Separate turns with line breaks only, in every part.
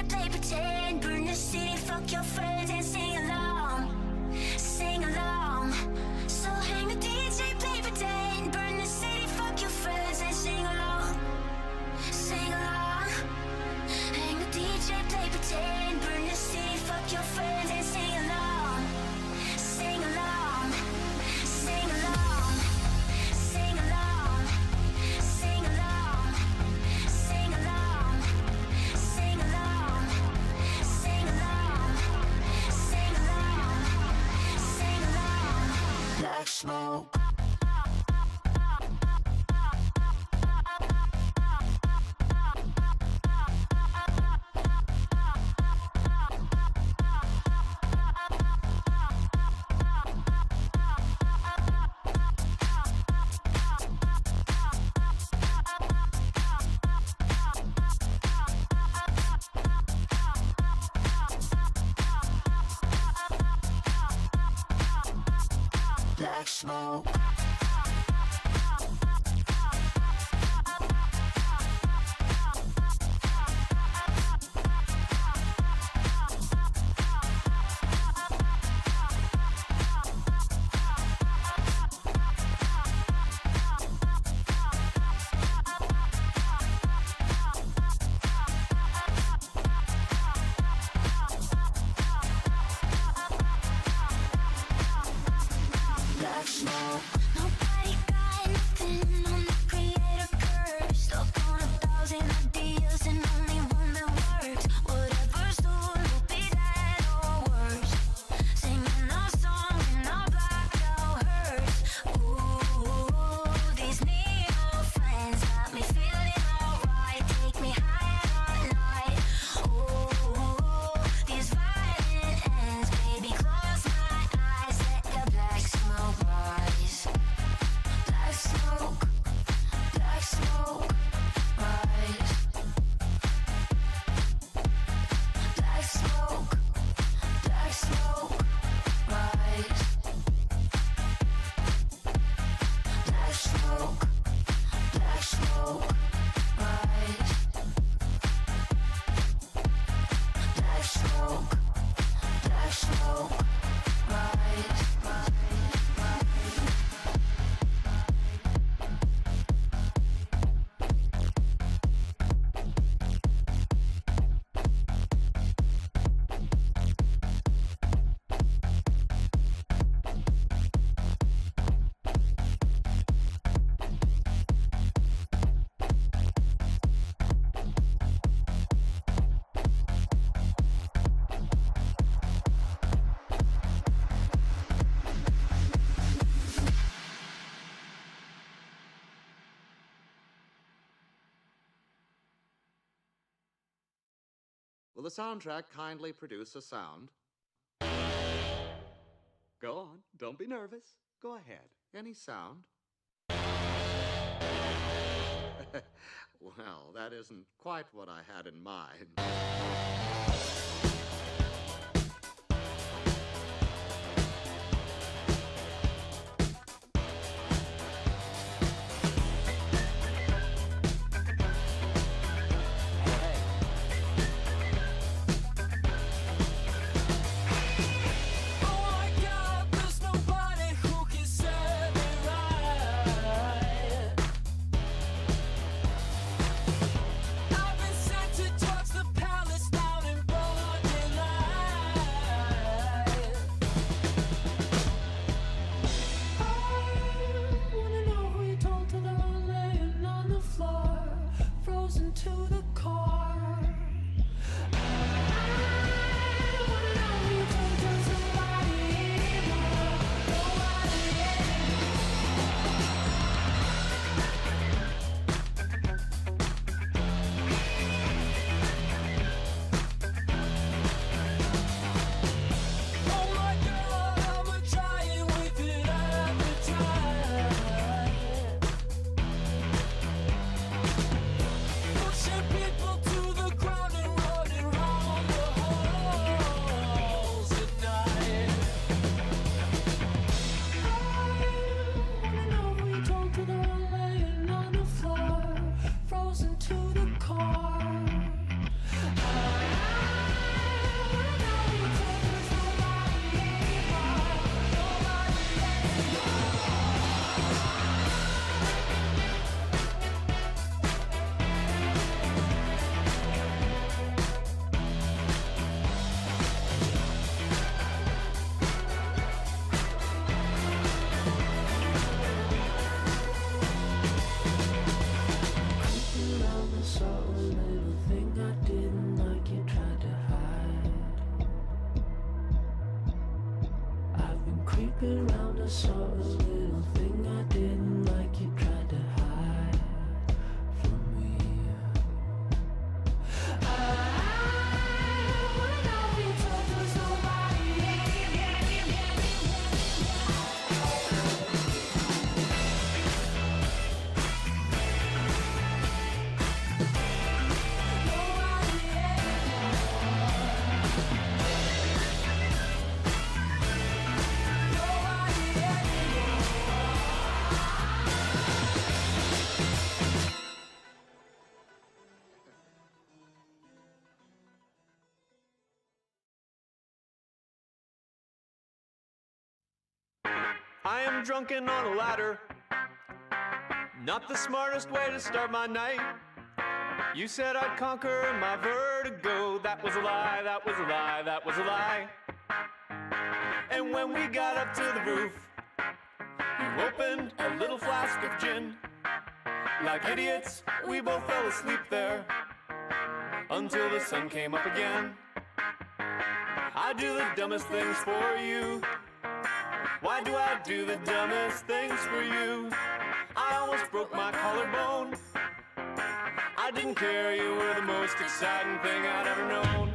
play pretend. Burn the city, fuck your friends and sing along. Sing along. So hang the DJ, play pretend. Burn the city, fuck your friends and sing along. Sing along. Hang the DJ, play pretend. Burn the city, fuck your friends and sing along. Sing along. Sing along. Sing along. Sing along. Sing along. Sing along. Sing along. Sing along. Sing along. Black smoke. Black smoke. Black smoke. Nobody got nothing on the creative curve. Stuck on 1,000 ideas and only one that works. Whatever's done will be that or worse. Singing our song in our blackout hurts. Ooh, these neon friends got me feeling alright. Take me higher at night. Ooh, these violent ends, baby, close my eyes. Let the black smoke rise. Black smoke, black smoke rise. Black smoke, black smoke rise. Black smoke, black smoke rise. Black smoke, black smoke rise.
Will the soundtrack kindly produce a sound? Go on, don't be nervous. Go ahead. Any sound? Well, that isn't quite what I had in mind.
To the core.
Looking round, I saw a little thing I didn't like. You tried to hide from me. I wanna know if you told us nobody.
I am drunken on a ladder. Not the smartest way to start my night. You said I'd conquer my vertigo. That was a lie, that was a lie, that was a lie. And when we got up to the roof, you opened a little flask of gin. Like idiots, we both fell asleep there until the sun came up again. I do the dumbest things for you. Why do I do the dumbest things for you? I almost broke my collarbone. I didn't care, you were the most exciting thing I'd ever known.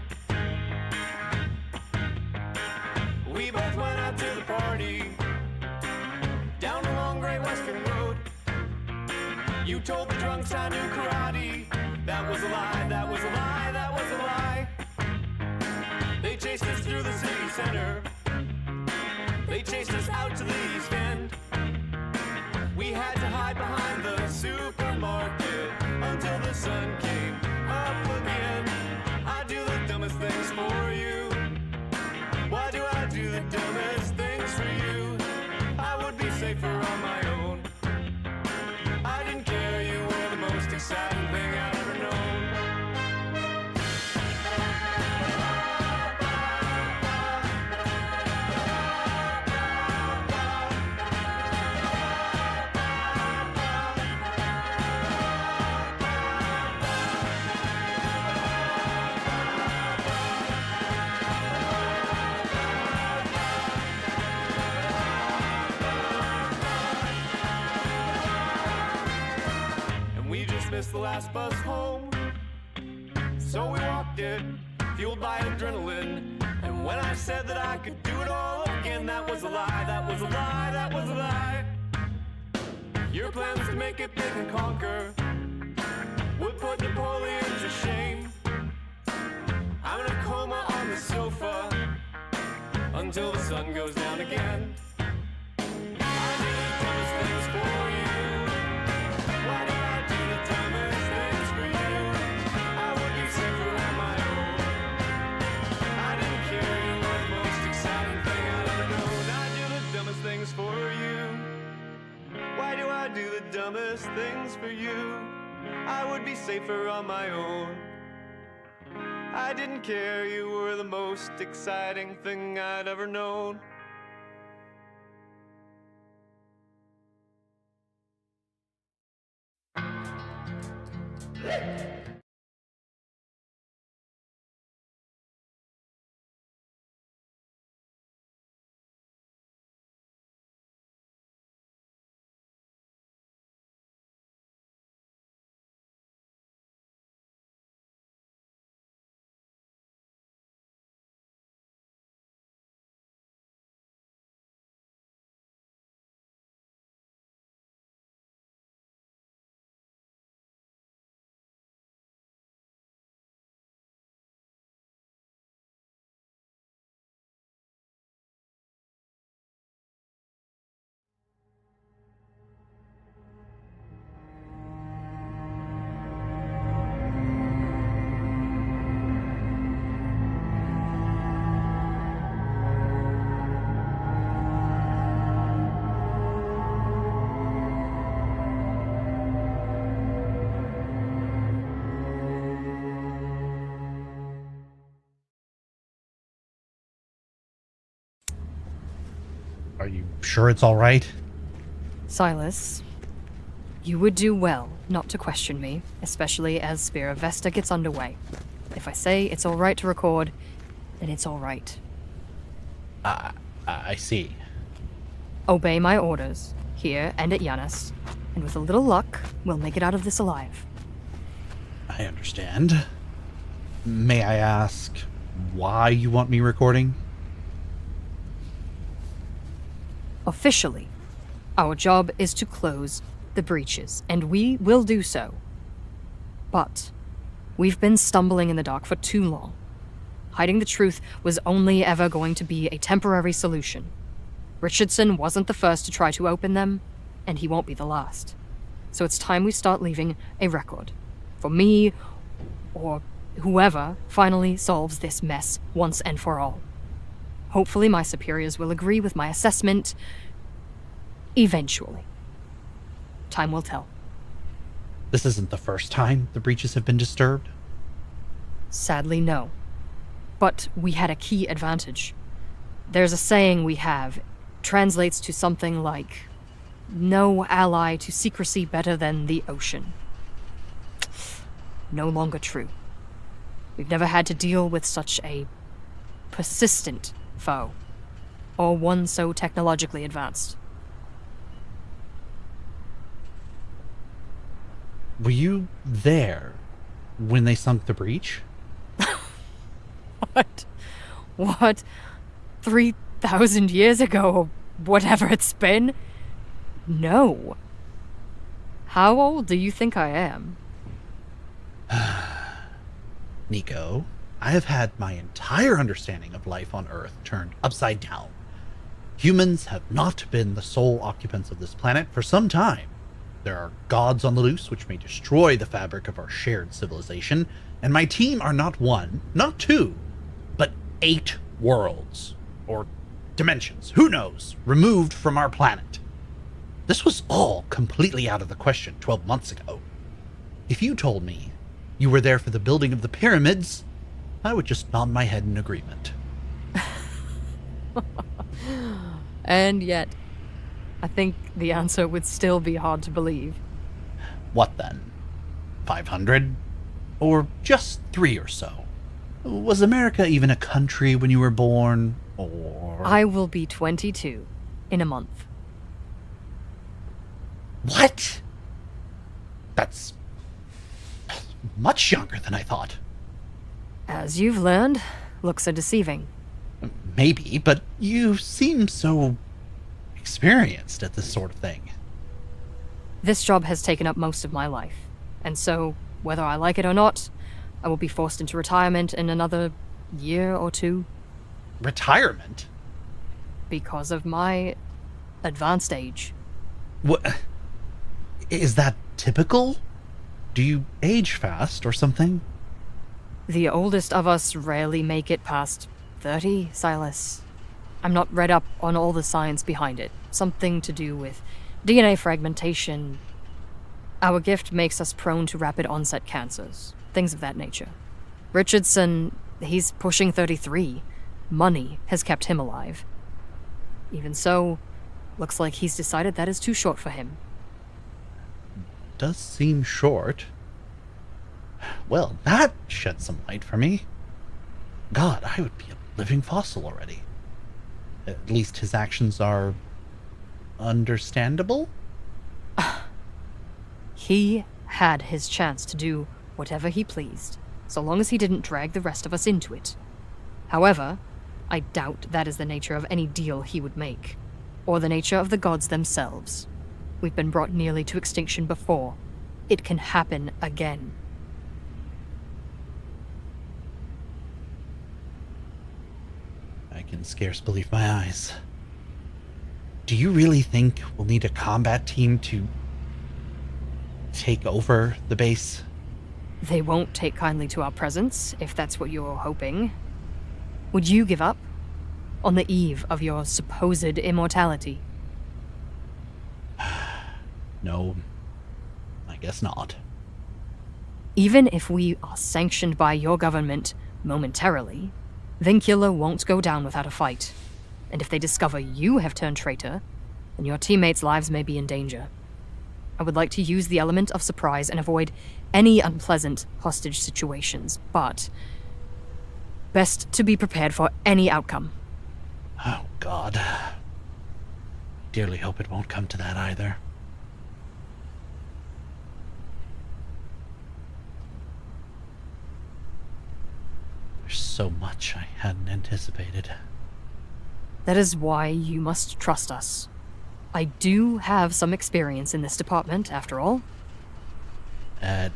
We both went out to the party, down the long Great Western Road. You told the drunks I knew karate. That was a lie, that was a lie, that was a lie. They chased us through the city center. They chased us out to the East End. We had to hide behind the supermarket until the sun came up again. I do the dumbest things for you. Why do I do the dumbest things for you? I would be safer on my own. I didn't care, you were the most exciting thing I've ever known. Missed the last bus home, so we walked it, fueled by adrenaline. And when I said that I could do it all again, that was a lie, that was a lie, that was a lie. Your plans to make it big and conquer would put Napoleon to shame. I'm in a coma on the sofa until the sun goes down again. I do the dumbest things for you. Why do I do the dumbest things for you? I would be safer on my own. I didn't care, you were the most exciting thing I'd ever known. I do the dumbest things for you. Why do I do the dumbest things for you? I would be safer on my own. I didn't care, you were the most exciting thing I'd ever known.
Are you sure it's all right?
Silas, you would do well not to question me, especially as Spira Vesta gets underway. If I say it's all right to record, then it's all right.
I see.
Obey my orders, here and at Yanis, and with a little luck, we'll make it out of this alive.
I understand. May I ask why you want me recording?
Officially, our job is to close the breaches, and we will do so. But we've been stumbling in the dark for too long. Hiding the truth was only ever going to be a temporary solution. Richardson wasn't the first to try to open them, and he won't be the last. So it's time we start leaving a record. For me, or whoever finally solves this mess once and for all. Hopefully my superiors will agree with my assessment eventually. Time will tell.
This isn't the first time the breaches have been disturbed.
Sadly, no. But we had a key advantage. There's a saying we have, translates to something like, no ally to secrecy better than the ocean. No longer true. We've never had to deal with such a persistent foe, or one so technologically advanced.
Were you there when they sunk the breach?
What? What? 3,000 years ago, or whatever it's been? No. How old do you think I am?
Nico, I have had my entire understanding of life on Earth turned upside down. Humans have not been the sole occupants of this planet for some time. There are gods on the loose which may destroy the fabric of our shared civilization, and my team are not one, not two, but 8 worlds, or dimensions, who knows, removed from our planet. This was all completely out of the question 12 months ago. If you told me you were there for the building of the pyramids, I would just nod my head in agreement.
And yet, I think the answer would still be hard to believe.
What then? 500? Or just 3 or so? Was America even a country when you were born? Or...
I will be 22 in a month.
What? That's much younger than I thought.
As you've learned, looks are deceiving.
Maybe, but you seem so experienced at this sort of thing.
This job has taken up most of my life, and so, whether I like it or not, I will be forced into retirement in another year or 2.
Retirement?
Because of my advanced age.
What? Is that typical? Do you age fast or something?
The oldest of us rarely make it past 30, Silas. I'm not read up on all the science behind it. Something to do with DNA fragmentation. Our gift makes us prone to rapid onset cancers. Things of that nature. Richardson, he's pushing 33. Money has kept him alive. Even so, looks like he's decided that is too short for him.
Does seem short. Well, that sheds some light for me. God, I would be a living fossil already. At least his actions are understandable?
He had his chance to do whatever he pleased, so long as he didn't drag the rest of us into it. However, I doubt that is the nature of any deal he would make, or the nature of the gods themselves. We've been brought nearly to extinction before. It can happen again.
I can scarce believe my eyes. Do you really think we'll need a combat team to take over the base?
They won't take kindly to our presence, if that's what you're hoping. Would you give up? On the eve of your supposed immortality?
No, I guess not.
Even if we are sanctioned by your government momentarily, Vincula won't go down without a fight. And if they discover you have turned traitor, then your teammates' lives may be in danger. I would like to use the element of surprise and avoid any unpleasant hostage situations, but best to be prepared for any outcome.
Oh, God. dearly hope it won't come to that either. There's so much I hadn't anticipated.
That is why you must trust us. I do have some experience in this department, after all.
At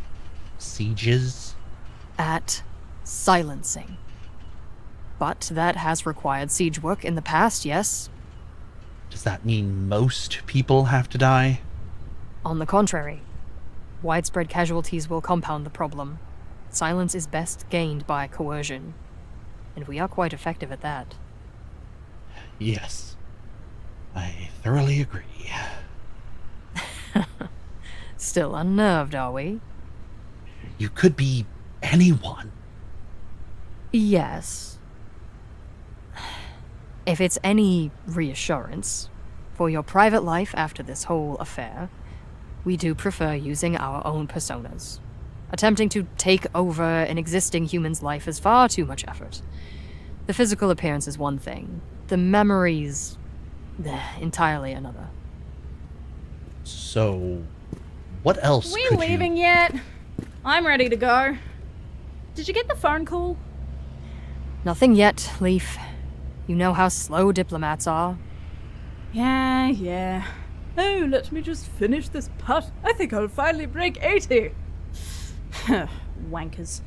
sieges?
At silencing. But that has required siege work in the past, yes.
Does that mean most people have to die?
On the contrary, widespread casualties will compound the problem. Silence is best gained by coercion, and we are quite effective at that.
Yes. I thoroughly agree.
Still unnerved, are we?
You could be anyone.
Yes. If it's any reassurance, for your private life after this whole affair, we do prefer using our own personas. Attempting to take over an existing human's life is far too much effort. The physical appearance is one thing, the memories, entirely another.
So, what else
We
could
leaving
you...
yet? I'm ready to go. Did you get the phone call?
Nothing yet, Leaf. You know how slow diplomats are.
Yeah. Oh, let me just finish this putt. I think I'll finally break 80. Wankers.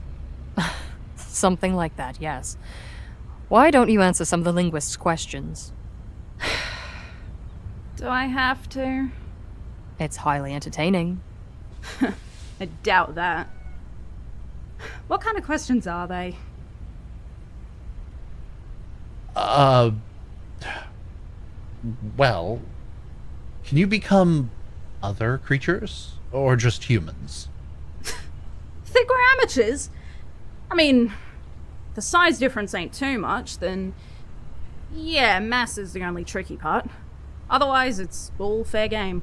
Something like that, yes. Why don't you answer some of the linguist's questions?
Do I have to?
It's highly entertaining.
I doubt that. What kind of questions are they?
Well, can you become other creatures? Or just humans?
Think we're amateurs? I mean, the size difference ain't too much, then yeah, mass is the only tricky part. Otherwise, it's all fair game.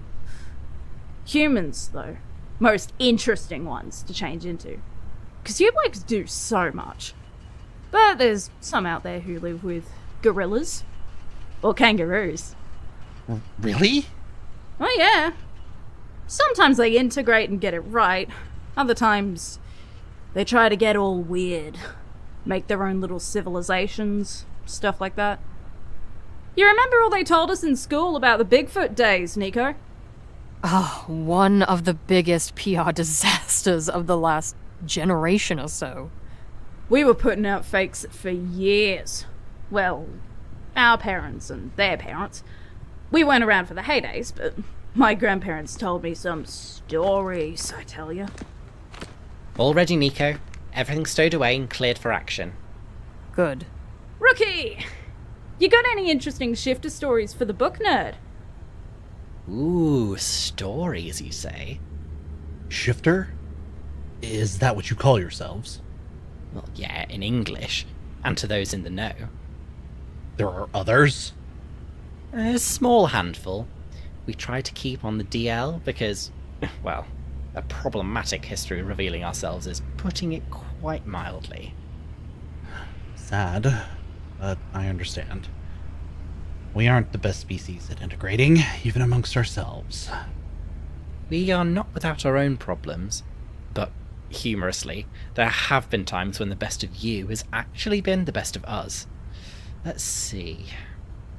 Humans, though, most interesting ones to change into. Because you blokes do so much. But there's some out there who live with gorillas. Or kangaroos.
Really?
Oh yeah. Sometimes they integrate and get it right. Other times, they try to get all weird. Make their own little civilizations, stuff like that. You remember all they told us in school about the Bigfoot days, Nico?
Oh, one of the biggest PR disasters of the last generation or so.
We were putting out fakes for years. Well, our parents and their parents. We weren't around for the heydays, but my grandparents told me some stories, I tell you.
All ready, Nico. Everything stowed away and cleared for action.
Good.
Rookie! You got any interesting shifter stories for the book nerd?
Ooh, stories, you say?
Shifter? Is that what you call yourselves?
Well, yeah, in English. And to those in the know.
There are others?
A small handful. We try to keep on the DL because, well, a problematic history revealing ourselves is putting it quite mildly.
Sad, but I understand. We aren't the best species at integrating, even amongst ourselves.
We are not without our own problems, but humorously, there have been times when the best of you has actually been the best of us. Let's see.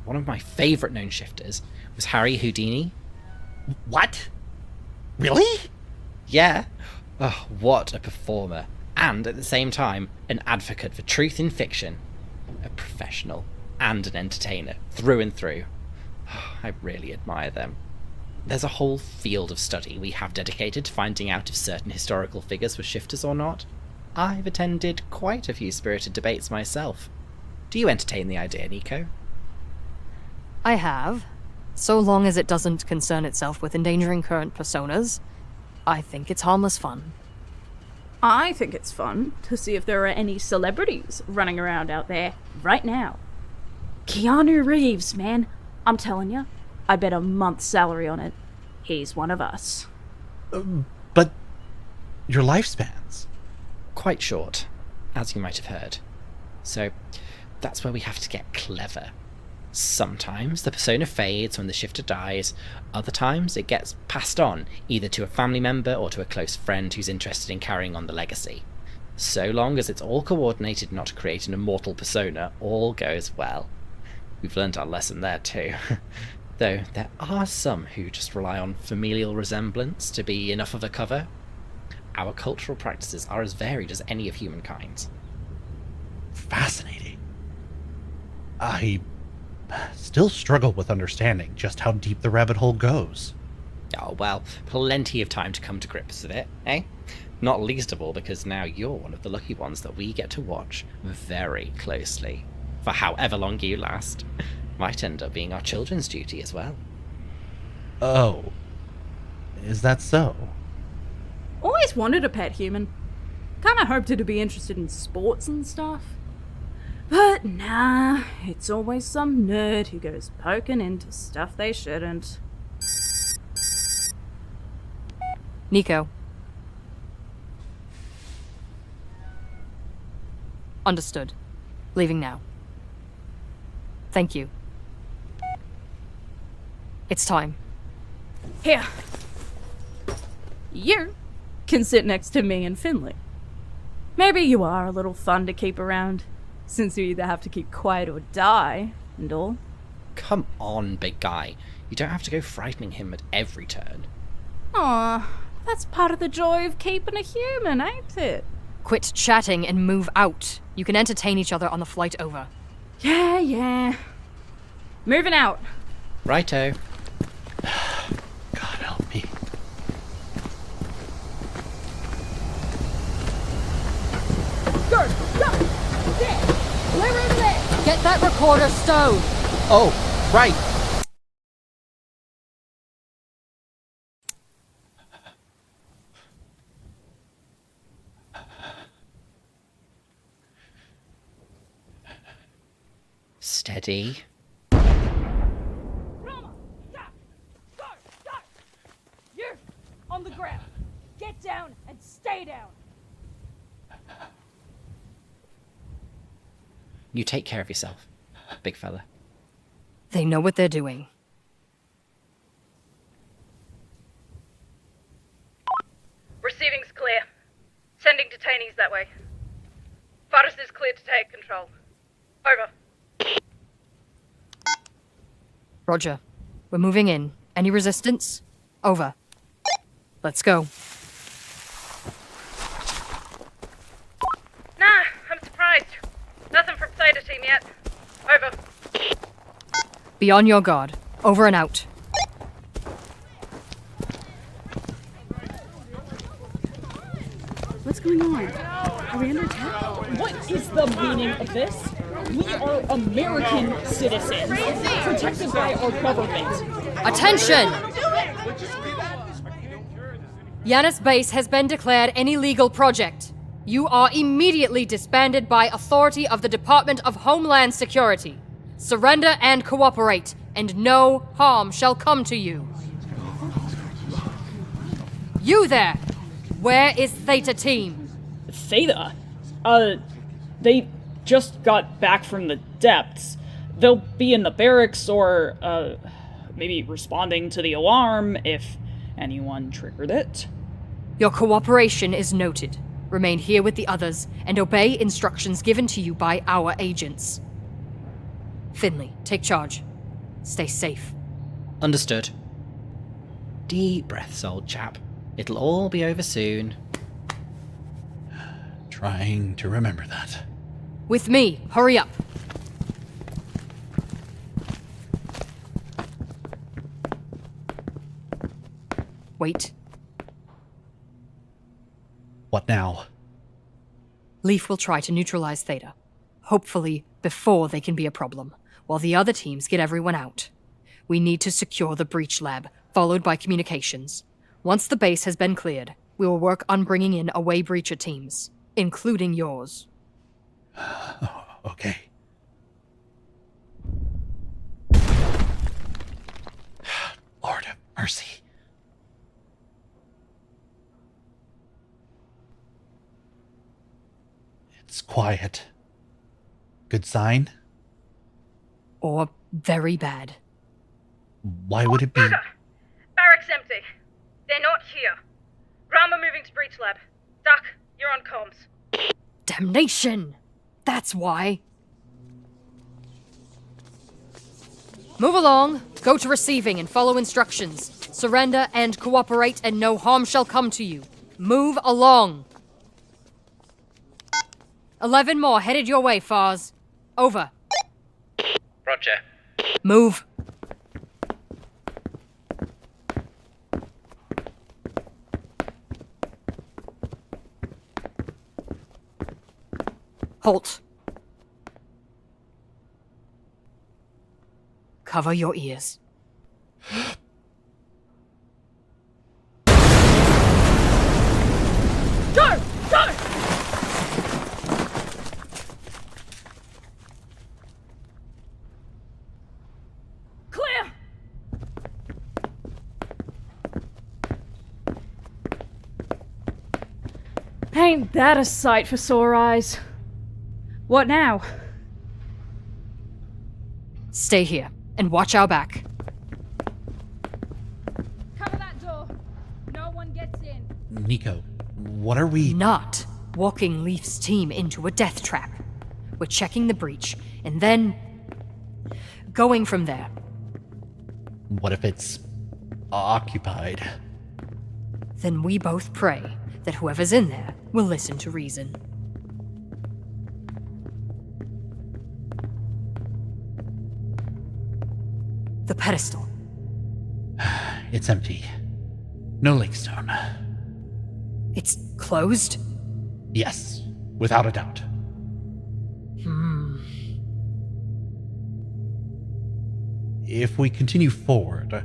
One of my favourite known shifters was Harry Houdini.
What? Really?
Yeah. Oh, what a performer. And at the same time, an advocate for truth in fiction. A professional and an entertainer, through and through. I really admire them. There's a whole field of study we have dedicated to finding out if certain historical figures were shifters or not. I've attended quite a few spirited debates myself. Do you entertain the idea, Nico?
I have. So long as it doesn't concern itself with endangering current personas, I think it's harmless fun.
I think it's fun to see if there are any celebrities running around out there right now. Keanu Reeves, man. I'm telling you, I bet a month's salary on it. He's one of us.
But your lifespans.
Quite short, as you might have heard. So that's where we have to get clever. Sometimes the persona fades when the shifter dies, other times it gets passed on, either to a family member or to a close friend who's interested in carrying on the legacy. So long as it's all coordinated not to create an immortal persona, all goes well. We've learned our lesson there too. Though there are some who just rely on familial resemblance to be enough of a cover. Our cultural practices are as varied as any of humankind's.
Fascinating. I still struggle with understanding just how deep the rabbit hole goes.
Oh, well, plenty of time to come to grips with it, eh? Not least of all because now you're one of the lucky ones that we get to watch very closely. For however long you last. Might end up being our children's duty as well.
Oh. Is that so?
Always wanted a pet human. Kinda hoped it'd be interested in sports and stuff. But nah, it's always some nerd who goes poking into stuff they shouldn't.
Nico. Understood. Leaving now. Thank you. It's time.
Here. You can sit next to me and Finley. Maybe you are a little fun to keep around, since you either have to keep quiet or die, and all.
Come on, big guy. You don't have to go frightening him at every turn.
Aw, that's part of the joy of keeping a human, ain't it?
Quit chatting and move out. You can entertain each other on the flight over.
Yeah. Moving out.
Righto.
God help me.
Go! There! Clear over there!
Get that recorder stowed!
Oh, right.
Steady.
Roma! Stop! Stop! You! On the ground! Get down and stay down!
You take care of yourself, big fella.
They know what they're doing.
Receiving's clear. Sending detainees that way. Faris is clear to take control. Over.
Roger. We're moving in. Any resistance? Over. Let's go.
Nah, I'm surprised. Nothing from Theta team yet. Over.
Be on your guard. Over and out.
What's going on? Are we under attack?
What is the meaning of this? We are American citizens, protected by our government.
Attention! Yanis Base has been declared an illegal project. You are immediately disbanded by authority of the Department of Homeland Security. Surrender and cooperate, and no harm shall come to you. You there! Where is Theta Team?
Theta? They just got back from the depths. They'll be in the barracks or, maybe responding to the alarm if anyone triggered it.
Your cooperation is noted. Remain here with the others and obey instructions given to you by our agents. Finley, take charge. Stay safe.
Understood. Deep breaths, old chap. It'll all be over soon.
Trying to remember that.
With me, hurry up. Wait.
What now?
Leaf will try to neutralize Theta. Hopefully, before they can be a problem, while the other teams get everyone out. We need to secure the breach lab, followed by communications. Once the base has been cleared, we will work on bringing in away breacher teams, including yours.
Okay. Lord have mercy. It's quiet. Good sign?
or very bad.
Why would it be?
Bugger! Barracks empty. They're not here. Rama moving to breach lab. Duck, you're on comms.
Damnation! That's why. Move along, go to receiving and follow instructions. Surrender and cooperate, and no harm shall come to you. Move along. 11 more headed your way, Fars. Over.
Roger.
Move. Halt. Cover your ears.
Go! Go! Clear! Ain't that a sight for sore eyes? What now?
Stay here and watch our back.
Cover that door. No one gets in.
Nico, what are we...
Not walking Leaf's team into a death trap. We're checking the breach and then going from there.
What if it's occupied?
Then we both pray that whoever's in there will listen to reason. The pedestal.
It's empty. No lake stone.
It's closed?
Yes, without a doubt. If we continue forward,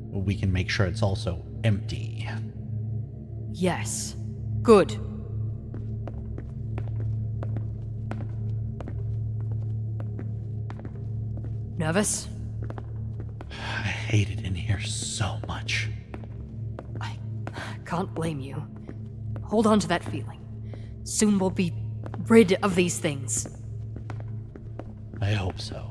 we can make sure it's also empty.
Yes. Good. Nervous?
I hate it in here so much.
I can't blame you. Hold on to that feeling. Soon we'll be rid of these things.
I hope so.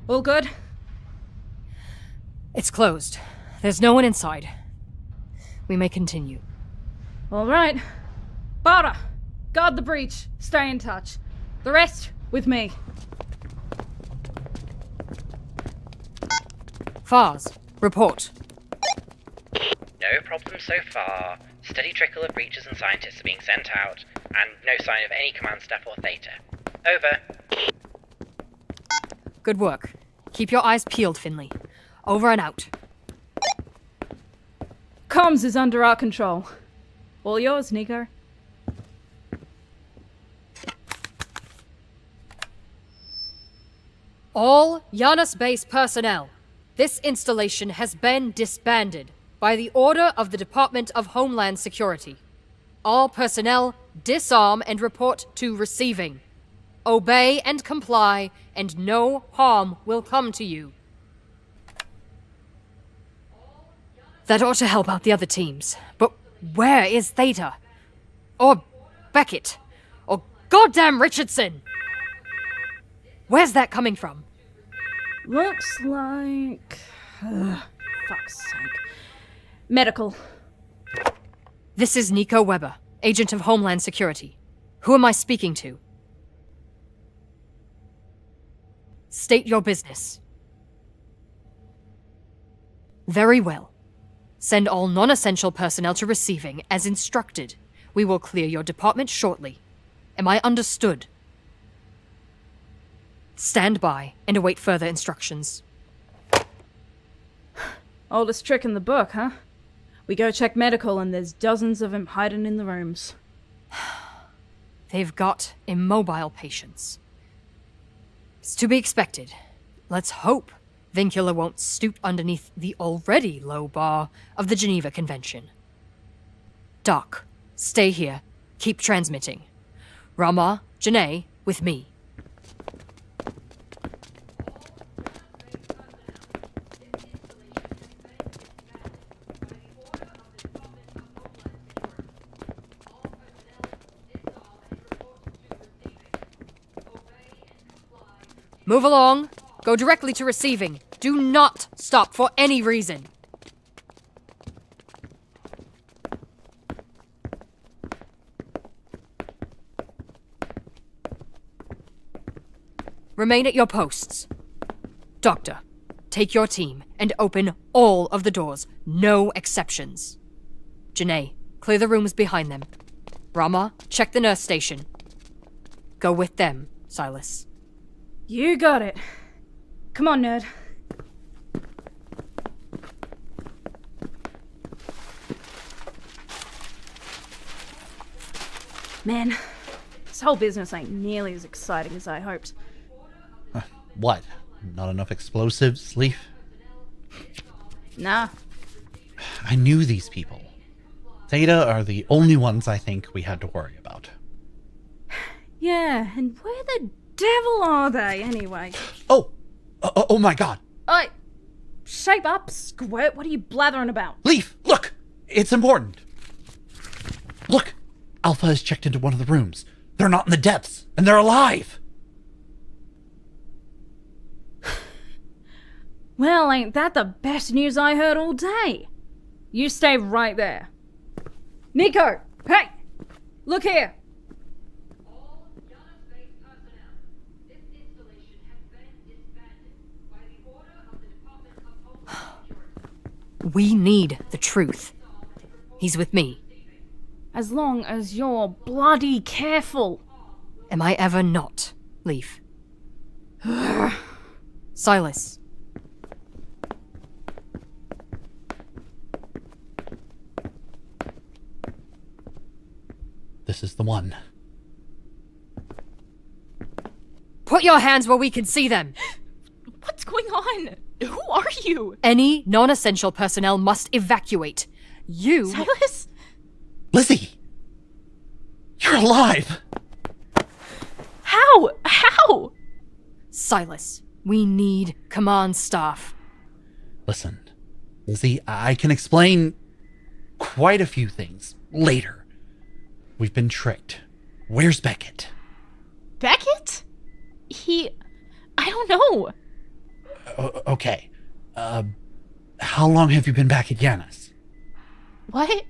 All good?
It's closed. There's no one inside. We may continue.
All right. Bara, guard the breach. Stay in touch. The rest, with me.
Fars, report.
No problem so far. Steady trickle of breachers and scientists are being sent out, and no sign of any command staff or theta. Over.
Good work. Keep your eyes peeled, Finley. Over and out.
Comms is under our control. All yours, Nico.
All Janus base personnel. This installation has been disbanded by the order of the Department of Homeland Security. All personnel disarm and report to receiving. Obey and comply, and no harm will come to you. That ought to help out the other teams. But where is Theta? Or Beckett? Or goddamn Richardson? Where's that coming from?
Looks like... fuck's sake. Medical.
This is Nico Weber, agent of Homeland Security. Who am I speaking to? State your business. Very well. Send all non-essential personnel to receiving, as instructed. We will clear your department shortly. Am I understood? Stand by and await further instructions.
Oldest trick in the book, huh? We go check medical and there's dozens of them hiding in the rooms.
They've got immobile patients. It's to be expected. Let's hope Vincula won't stoop underneath the already low bar of the Geneva Convention. Doc, stay here. Keep transmitting. Rama, Janae, with me. Move along. Go directly to receiving. Do not stop for any reason. Remain at your posts. Doctor, take your team and open all of the doors. No exceptions. Janae, clear the rooms behind them. Rama, check the nurse station. Go with them, Silas.
You got it. Come on, nerd. Man, this whole business ain't nearly as exciting as I hoped.
What? Not enough explosives, Leaf?
Nah.
I knew these people. Theta are the only ones I think we had to worry about.
Yeah, and where the devil are they, anyway?
Oh my god.
Shape up, Squirt. What are you blathering about?
Leaf, look! It's important. Look! Alpha has checked into one of the rooms. They're not in the depths, and they're alive!
Well, ain't that the best news I heard all day? You stay right there. Nico! Hey! Look here!
We need the truth. He's with me.
As long as you're bloody careful.
Am I ever not, Leaf? Silas.
This is the one.
Put your hands where we can see them.
What's going on? Who are you?
Any non-essential personnel must evacuate. You...
Silas?
Lizzie! You're alive!
How? How?
Silas, we need command staff.
Listen, Lizzie, I can explain quite a few things later. We've been tricked. Where's Beckett?
Beckett? I don't know.
Okay. How long have you been back at Yanis?
What?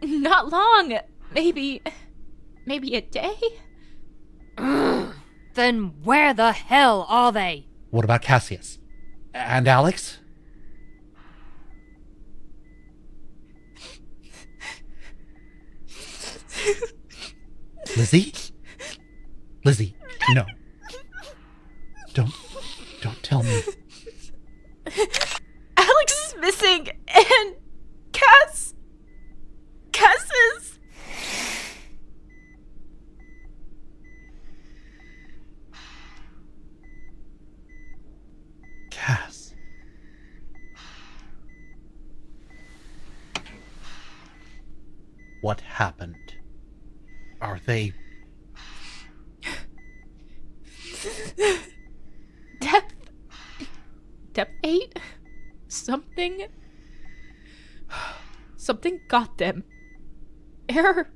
Not long. Maybe a day?
Then where the hell are they?
What about Cassius? And Alex? Lizzie? Lizzie, no. Don't tell me.
Alex is missing, and Cass is...
Cass. What happened? Are they...
Depth 8? Something got them. They're...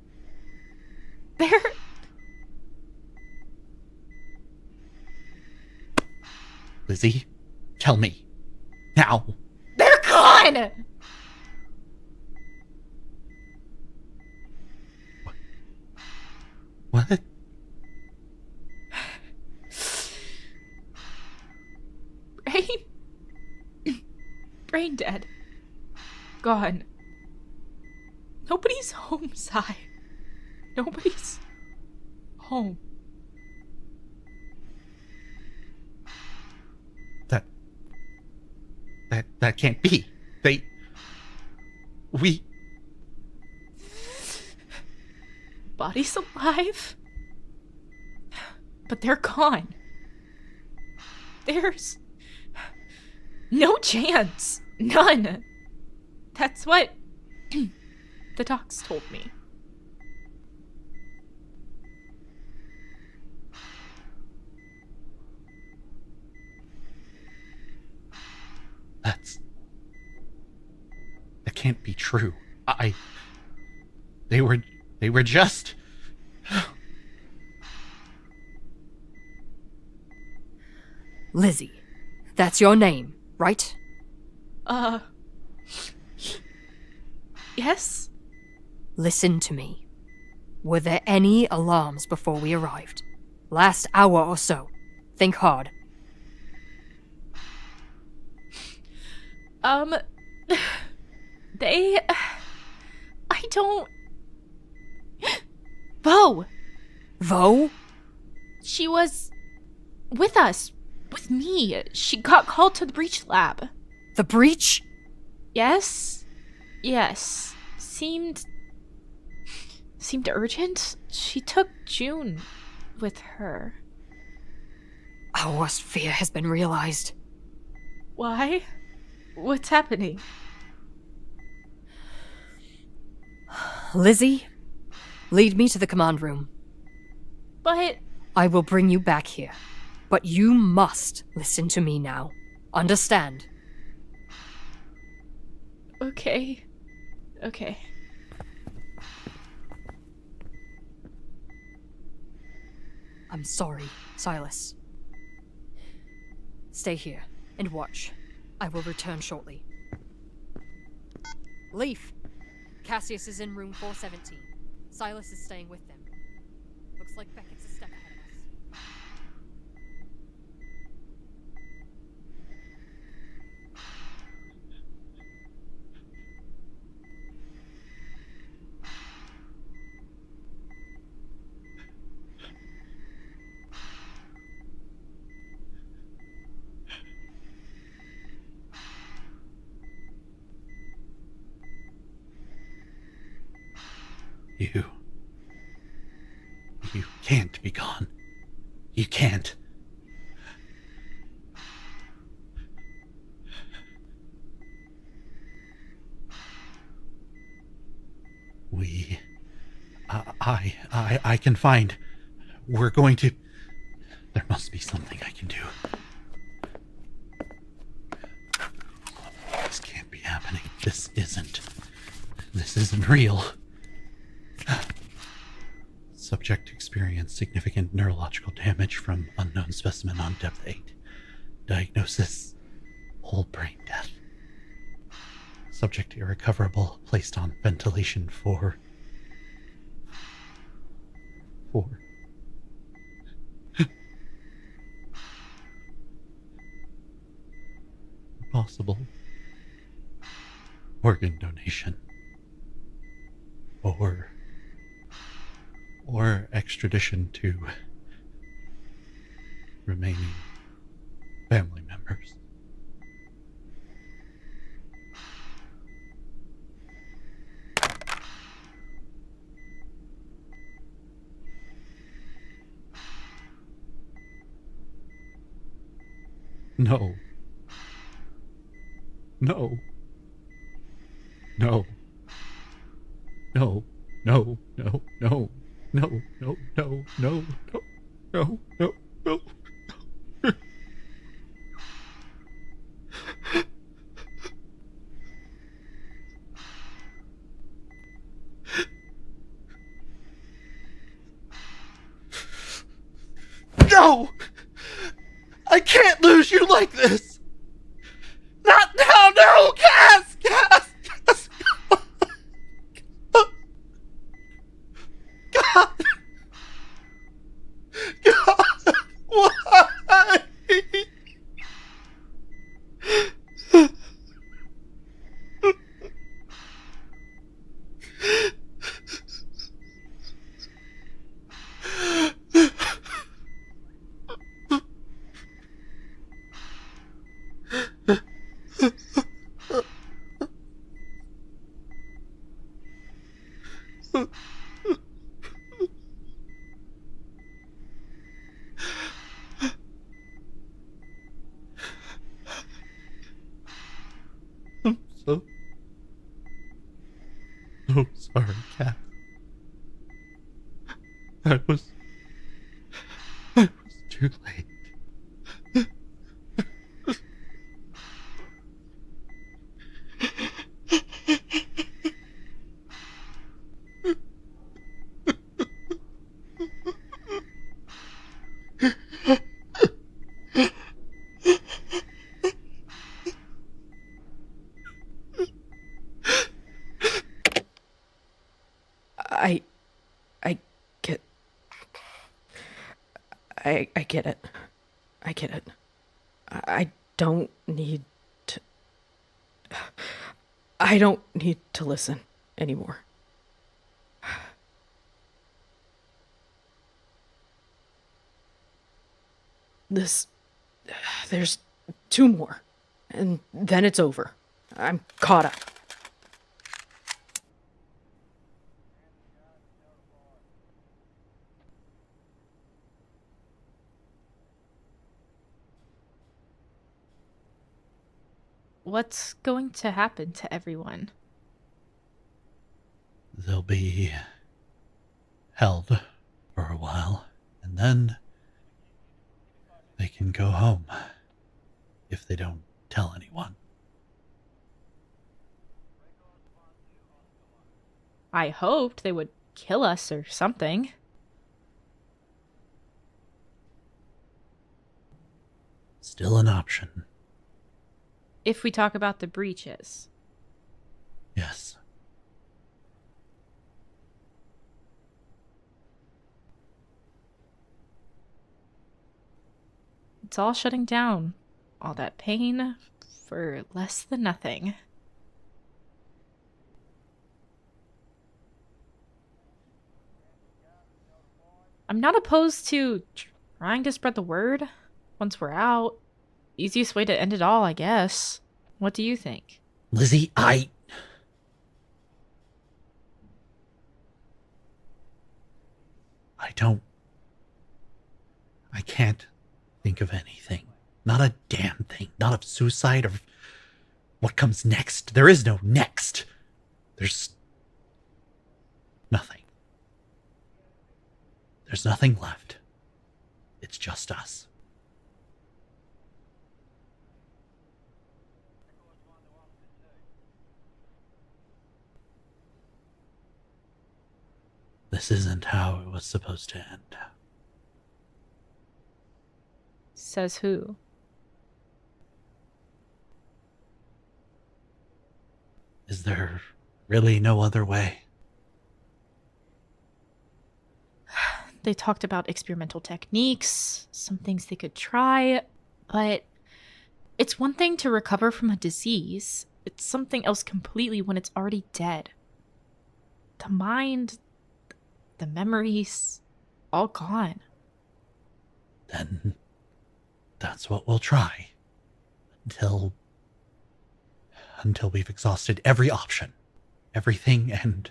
Lizzie, tell me. Now.
They're gone!
What?
Brain dead. Gone. Nobody's home, Sai. Nobody's home.
That can't be. We...
Body's alive. But they're gone. There's no chance. None. That's what the docs told me.
That can't be true. They were just...
Lizzie. That's your name, right?
Yes?
Listen to me. Were there any alarms before we arrived? Last hour or so. Think hard.
They... I don't... Bo!
Vo?
She was... with us. With me. She got called to the breach lab.
The breach?
Yes? Yes. Seemed urgent. She took June with her.
Our worst fear has been realized.
Why? What's happening?
Lizzie, lead me to the command room.
But...
I will bring you back here. But you must listen to me now. Understand?
Okay. Okay.
I'm sorry, Silas. Stay here and watch. I will return shortly. Leaf! Cassius is in room 417. Silas is staying with them. Looks like Beckett's a step ahead of us.
You can't be gone. You can't. I can find. We're going to. There must be something I can do. This can't be happening. This isn't real. Subject experienced significant neurological damage from unknown specimen on depth 8. Diagnosis: whole brain death. Subject irrecoverable, placed on ventilation for possible organ donation or extradition to remaining family members. No. No. No. No. No. No. No. No. No. No. No. No. No. No. No! I can't lose you like this! Not now! No! Cass! Cass! Cass! God! God! Why? I'm so sorry, Cat. I was too late.
get it. I get it. I don't need to... I don't need to listen anymore. There's 2 more, and then it's over. I'm caught up.
What's going to happen to everyone?
They'll be held for a while, and then they can go home if they don't tell anyone.
I hoped they would kill us or something.
Still an option.
If we talk about the breaches.
Yes.
It's all shutting down. All that pain for less than nothing. I'm not opposed to trying to spread the word once we're out. Easiest way to end it all, I guess. What do you think?
Lizzie, I can't think of anything. Not a damn thing. Not of suicide or what comes next. There is no next. There's nothing. There's nothing left. It's just us. This isn't how it was supposed to end.
Says who?
Is there really no other way?
They talked about experimental techniques, some things they could try, but it's one thing to recover from a disease. It's something else completely when it's already dead. The mind, the memories, all gone.
Then that's what we'll try. Until we've exhausted every option. Everything and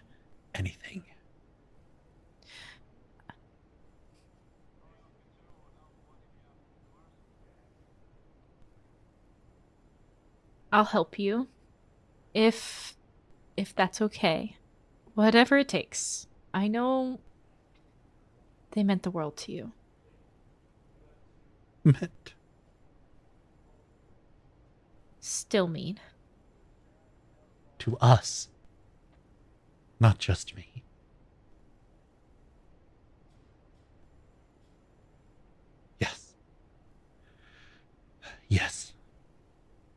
anything.
I'll help you. If that's okay. Whatever it takes. I know they meant the world to you.
Meant.
Still mean.
To us. Not just me. Yes. Yes.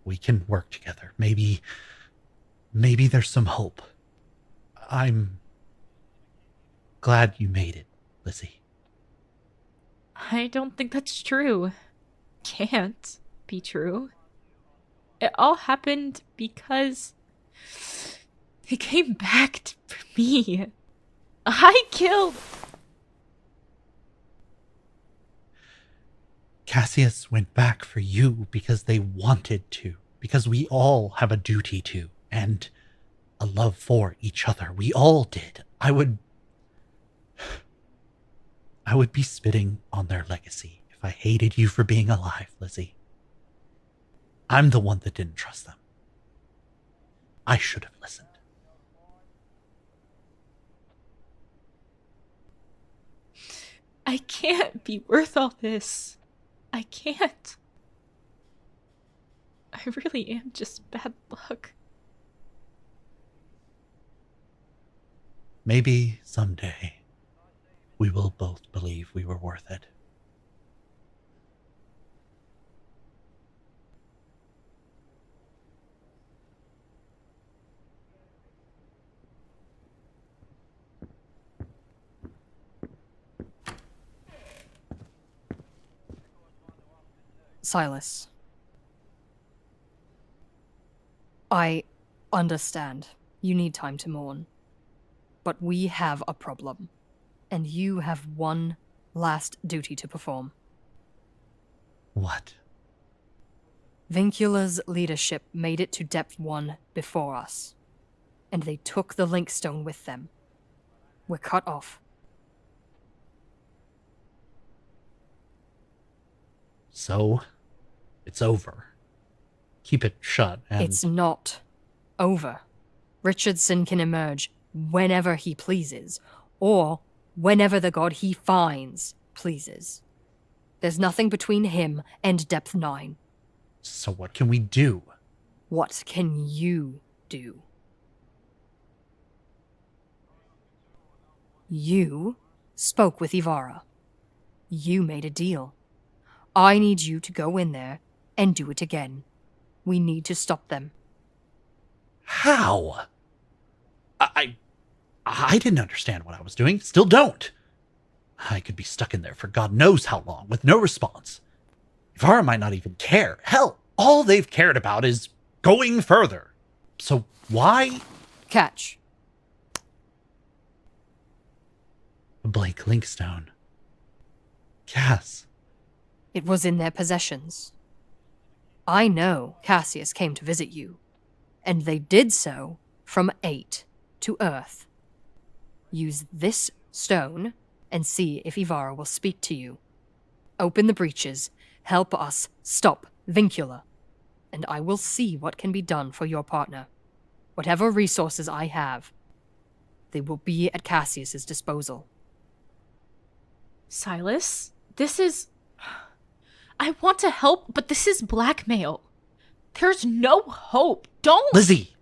We can work together. Maybe there's some hope. I'm glad you made it, Lizzie.
I don't think that's true. Can't be true. It all happened because they came back for me. I killed.
Cassius went back for you because they wanted to. Because we all have a duty to. And a love for each other. We all did. I would be spitting on their legacy if I hated you for being alive, Lizzie. I'm the one that didn't trust them. I should have listened.
I can't be worth all this. I can't. I really am just bad luck.
Maybe someday we will both believe we were worth it.
Silas. I understand. You need time to mourn. But we have a problem. And you have one last duty to perform.
What?
Vincula's leadership made it to Depth 1 before us. And they took the Link Stone with them. We're cut off.
So, it's over. Keep it shut and...
It's not over. Richardson can emerge whenever he pleases, or whenever the god he finds pleases. There's nothing between him and Depth 9.
So what can we do?
What can you do? You spoke with Ivara. You made a deal. I need you to go in there and do it again. We need to stop them.
How? I didn't understand what I was doing. Still don't. I could be stuck in there for God knows how long with no response. Ivara might not even care. Hell, all they've cared about is going further. So why?
Catch.
A Blake Linkstone. Cass.
It was in their possessions. I know Cassius came to visit you, and they did so from 8 to Earth. Use this stone and see if Ivara will speak to you. Open the breaches, help us stop Vincula, and I will see what can be done for your partner. Whatever resources I have, they will be at Cassius's disposal.
Silas, this is... I want to help, but this is blackmail. There's no hope. Don't...
Lizzie!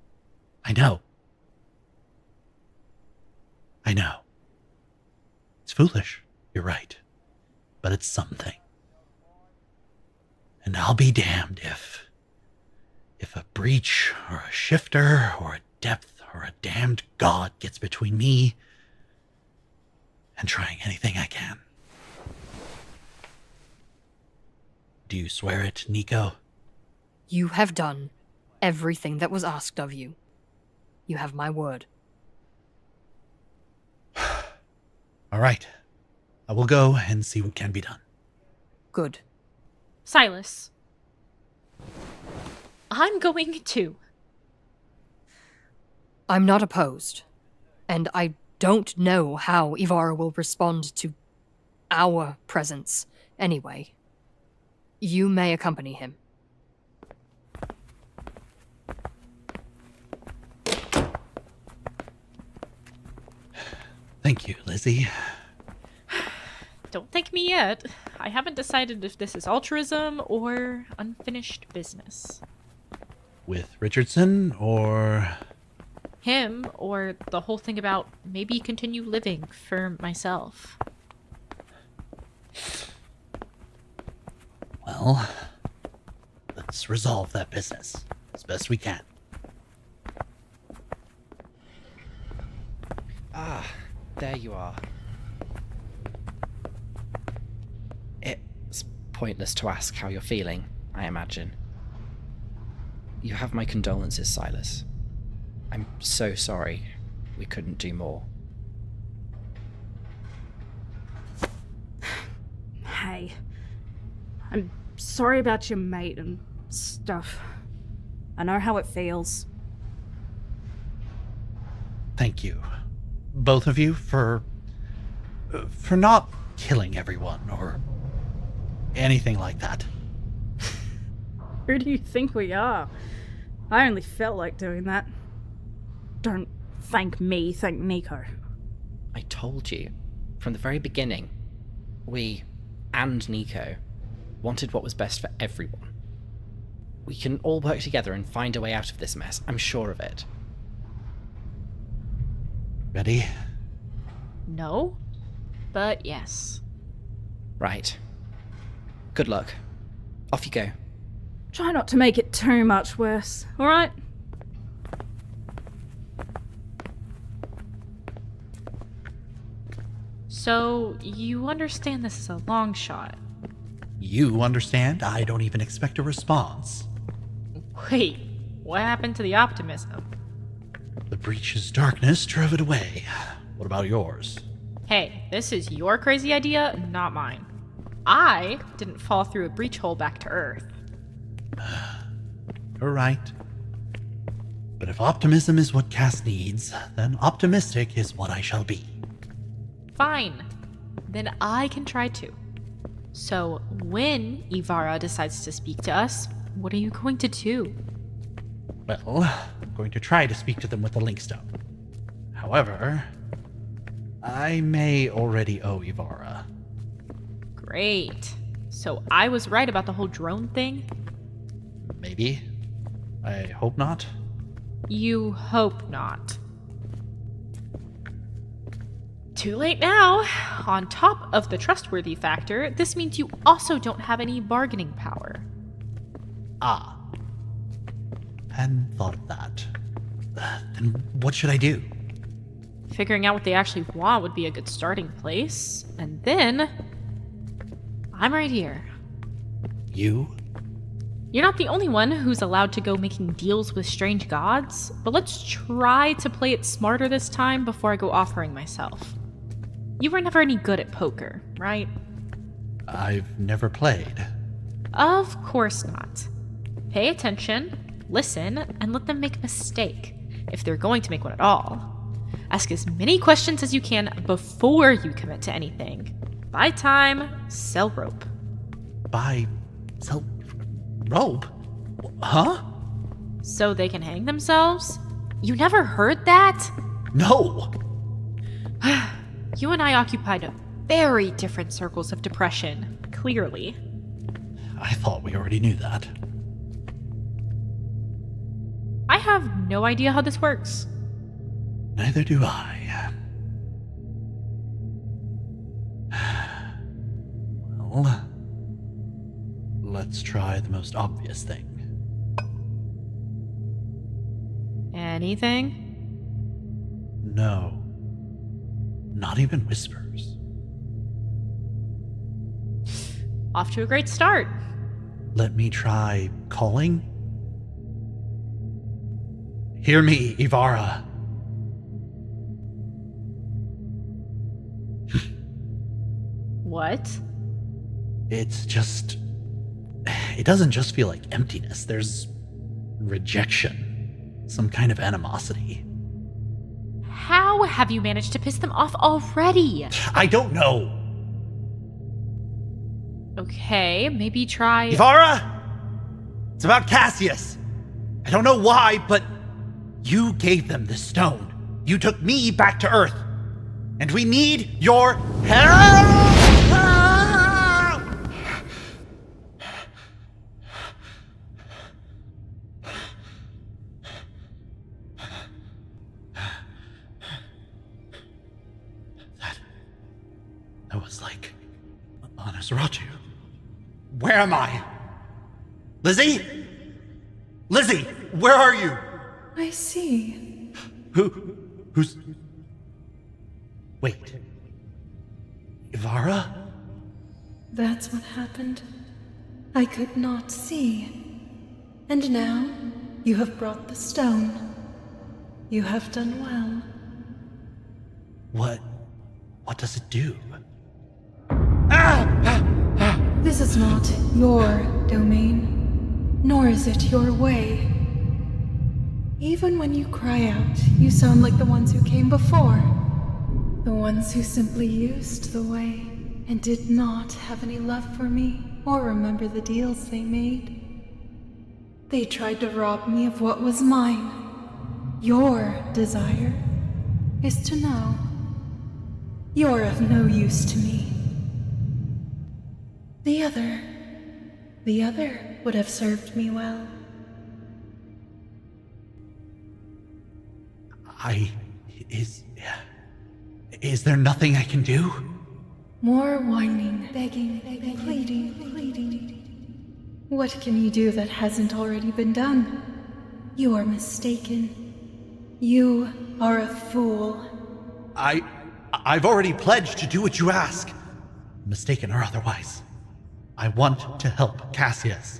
I know. I know. It's foolish. You're right. But it's something. And I'll be damned if a breach or a shifter or a depth or a damned god gets between me and trying anything I can. Do you swear it, Nico?
You have done everything that was asked of you. You have my word.
All right. I will go and see what can be done.
Good.
Silas. I'm going too.
I'm not opposed. And I don't know how Ivara will respond to our presence anyway. You may accompany him.
Thank you, Lizzie.
Don't thank me yet. I haven't decided if this is altruism or unfinished business.
With Richardson or...
Him, or the whole thing about maybe continue living for myself.
Well, let's resolve that business as best we can.
Ah, there you are. It's pointless to ask how you're feeling, I imagine. You have my condolences, Silas. I'm so sorry we couldn't do more.
Hey. I'm sorry about your mate and stuff. I know how it feels.
Thank you, both of you, for not killing everyone or anything like that.
Who do you think we are? I only felt like doing that. Don't thank me, thank Nico.
I told you, from the very beginning, we, and Nico, wanted what was best for everyone. We can all work together and find a way out of this mess, I'm sure of it.
Ready?
No, but yes.
Right. Good luck. Off you go.
Try not to make it too much worse, alright?
So, you understand this is a long shot.
You understand? I don't even expect a response.
Wait, what happened to the optimism?
The breach's darkness drove it away. What about yours?
Hey, this is your crazy idea, not mine. I didn't fall through a breach hole back to Earth.
You're right. But if optimism is what Cass needs, then optimistic is what I shall be.
Fine. Then I can try too. So, when Ivara decides to speak to us, what are you going to do?
Well, I'm going to try to speak to them with the link stone. However, I may already owe Ivara.
Great. So I was right about the whole drone thing?
Maybe. I hope not.
You hope not. Too late now. On top of the trustworthy factor, this means you also don't have any bargaining power.
Ah. Hadn't thought of that. Then what should I do?
Figuring out what they actually want would be a good starting place. And then... I'm right here.
You?
You're not the only one who's allowed to go making deals with strange gods, but let's try to play it smarter this time before I go offering myself. You were never any good at poker, right?
I've never played.
Of course not. Pay attention, listen, and let them make a mistake, if they're going to make one at all. Ask as many questions as you can before you commit to anything. Buy time, sell rope.
Sell rope? Huh?
So they can hang themselves? You never heard that?
No!
You and I occupied very different circles of depression, clearly.
I thought we already knew that.
I have no idea how this works.
Neither do I. Well, let's try the most obvious thing.
Anything?
No. Not even whispers.
Off to a great start.
Let me try calling? Hear me, Ivara.
What?
It's just... It doesn't just feel like emptiness. There's rejection. Some kind of animosity.
How have you managed to piss them off already?
I don't know.
Okay, maybe try...
Ivara! It's about Cassius. I don't know why, but you gave them this stone. You took me back to Earth. And we need your help! That was like on Nosferatu. Where am I? Lizzie? Lizzie, where are you?
I see.
Who's... Wait. Ivara?
That's what happened. I could not see. And now, you have brought the stone. You have done well.
What does it do?
This is not your domain, nor is it your way. Even when you cry out, you sound like the ones who came before. The ones who simply used the way and did not have any love for me or remember the deals they made. They tried to rob me of what was mine. Your desire is to know. You're of no use to me. The other would have served me well.
Is there nothing I can do?
More whining, begging, pleading. What can you do that hasn't already been done? You are mistaken. You are a fool.
I've already pledged to do what you ask. Mistaken or otherwise. I want to help Cassius.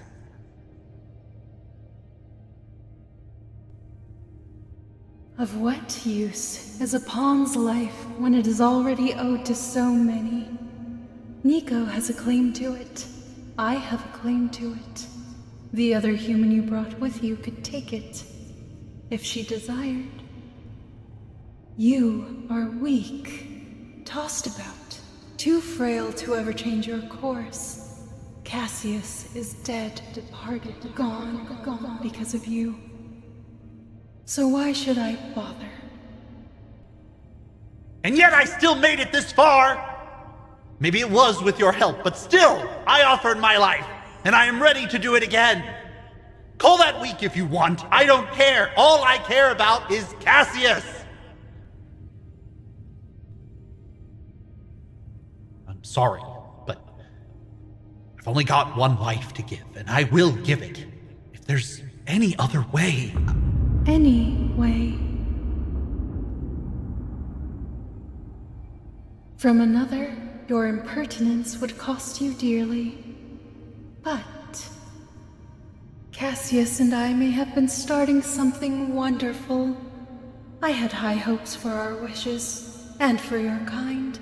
Of what use is a pawn's life when it is already owed to so many? Nico has a claim to it. I have a claim to it. The other human you brought with you could take it, if she desired. You are weak, tossed about, too frail to ever change your course. Cassius is dead, departed, gone because of you. So why should I bother?
And yet I still made it this far! Maybe it was with your help, but still, I offered my life, and I am ready to do it again. Call that weak if you want. I don't care. All I care about is Cassius. I'm sorry, but I've only got one life to give, and I will give it. If there's any other way.
Any way. From another, your impertinence would cost you dearly. But Cassius and I may have been starting something wonderful. I had high hopes for our wishes, and for your kind.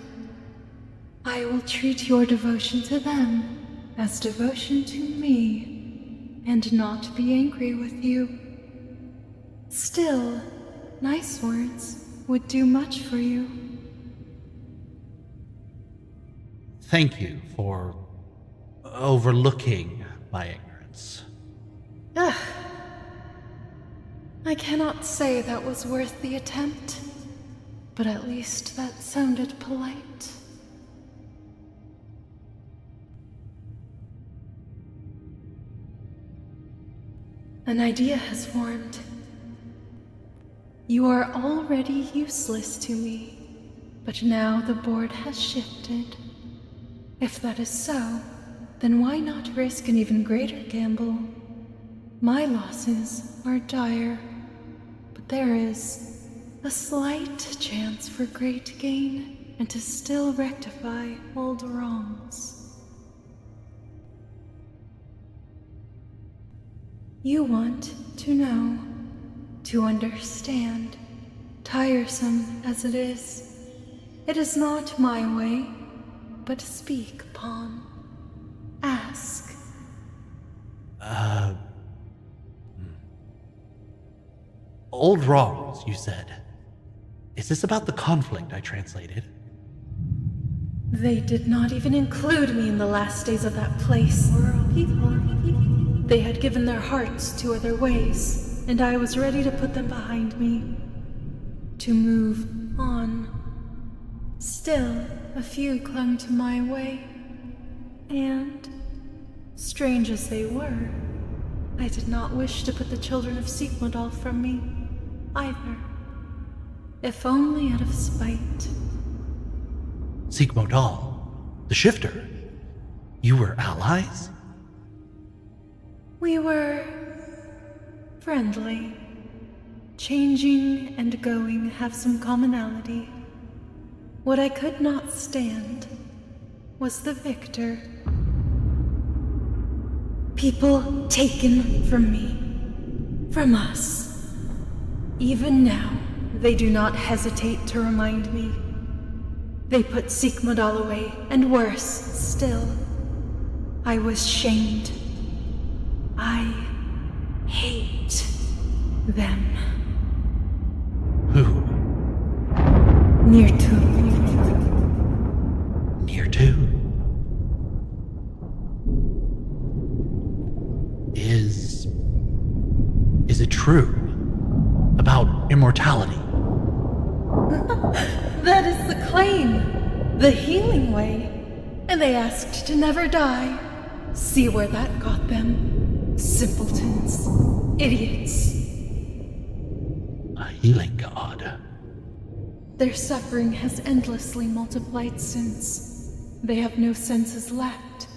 I will treat your devotion to them as devotion to me, and not be angry with you. Still, nice words would do much for you.
Thank you for overlooking my ignorance.
Ugh. I cannot say that was worth the attempt, but at least that sounded polite. An idea has formed. You are already useless to me, but now the board has shifted. If that is so, then why not risk an even greater gamble? My losses are dire, but there is a slight chance for great gain and to still rectify old wrongs. You want to know, to understand, tiresome as it is. It is not my way, but speak, pawn. Ask.
Old wrongs, you said. Is this about the conflict I translated?
They did not even include me in the last days of that place. People. They had given their hearts to other ways, and I was ready to put them behind me. To move on. Still, a few clung to my way. And, strange as they were, I did not wish to put the children of Sigmundal from me, either. If only out of spite.
Sigmundal, the shifter. You were allies?
We were friendly. Changing and going have some commonality. What I could not stand was the victor. People taken from me, from us. Even now, they do not hesitate to remind me. They put Sigmundal away, and worse still. I was shamed. I hate them.
Who?
Near to.
Near to? Is it true about immortality?
That is the claim. The healing way. And they asked to never die. See where that got them. Simpletons. Idiots.
A healing god.
Their suffering has endlessly multiplied since. They have no senses left.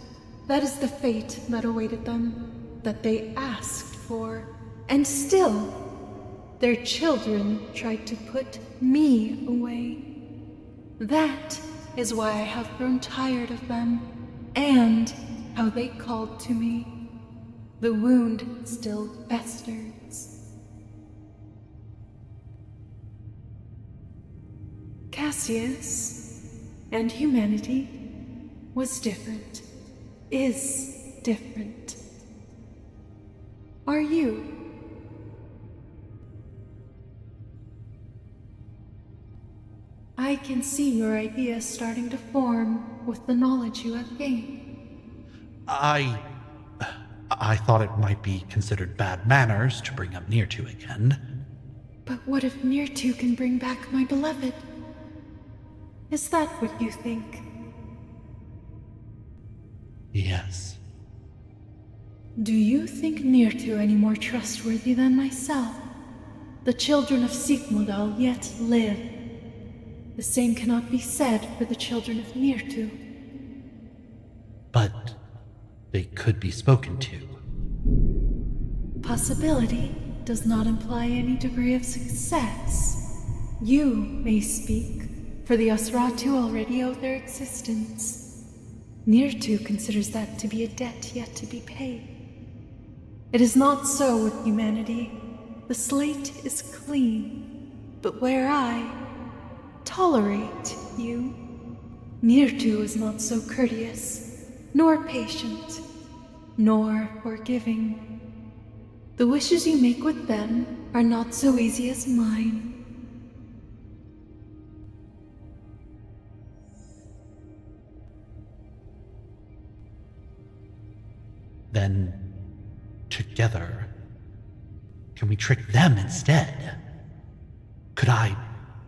That is the fate that awaited them. That they asked for. And still, their children tried to put me away. That is why I have grown tired of them. And how they called to me. The wound still festers. Cassius and humanity was different, is different. Are you? I can see your ideas starting to form with the knowledge you have gained.
I thought it might be considered bad manners to bring up Neartu again.
But what if Neartu can bring back my beloved? Is that what you think?
Yes.
Do you think Neartu any more trustworthy than myself? The children of Sikmodal yet live. The same cannot be said for the children of Neartu.
But they could be spoken to.
Possibility does not imply any degree of success. You may speak, for the Osratu already owe their existence. Neartu considers that to be a debt yet to be paid. It is not so with humanity. The slate is clean. But where I tolerate you, Neartu is not so courteous, nor patient, nor forgiving. The wishes you make with them are not so easy as mine.
Then, together, can we trick them instead? Could I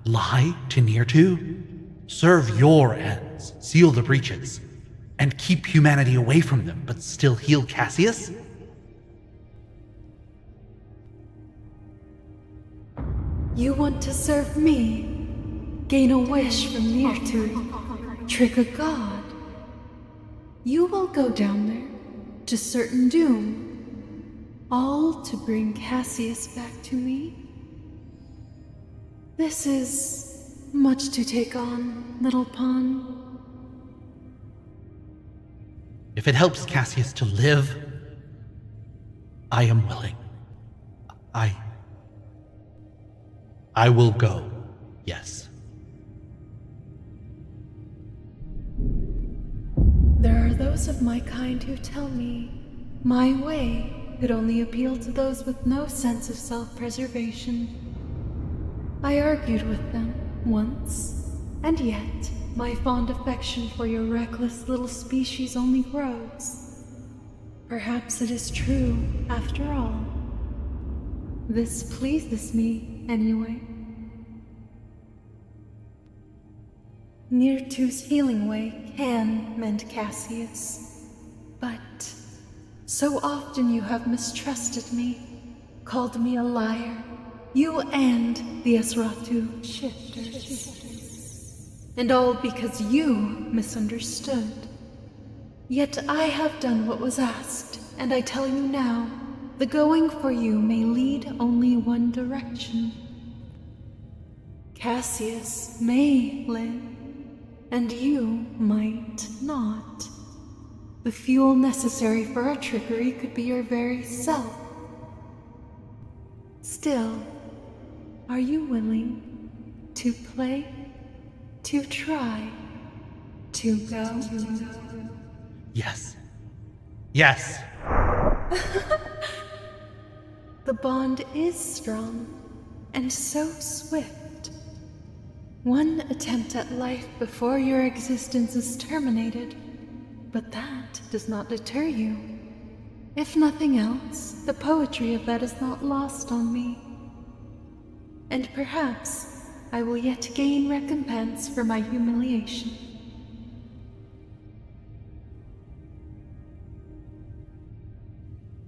lie to Neartu? Serve your ends, seal the breaches, and keep humanity away from them, but still heal Cassius?
You want to serve me, gain a wish from Neartu, trick a god. You will go down there to certain doom, all to bring Cassius back to me? This is much to take on, little pawn.
If it helps Cassius to live, I am willing. I will go, yes.
There are those of my kind who tell me my way could only appeal to those with no sense of self-preservation. I argued with them once, and yet my fond affection for your reckless little species only grows. Perhaps it is true, after all. This pleases me, anyway. Neartu's healing way can mend Cassius, but so often you have mistrusted me, called me a liar, you and the Esratu shifters. And all because you misunderstood. Yet I have done what was asked, and I tell you now, the going for you may lead only one direction. Cassius may live, and you might not. The fuel necessary for our trickery could be your very self. Still, are you willing to play, to try, to go?
Yes. Yes!
The bond is strong, and so swift. One attempt at life before your existence is terminated, but that does not deter you. If nothing else, the poetry of that is not lost on me. And perhaps I will yet gain recompense for my humiliation.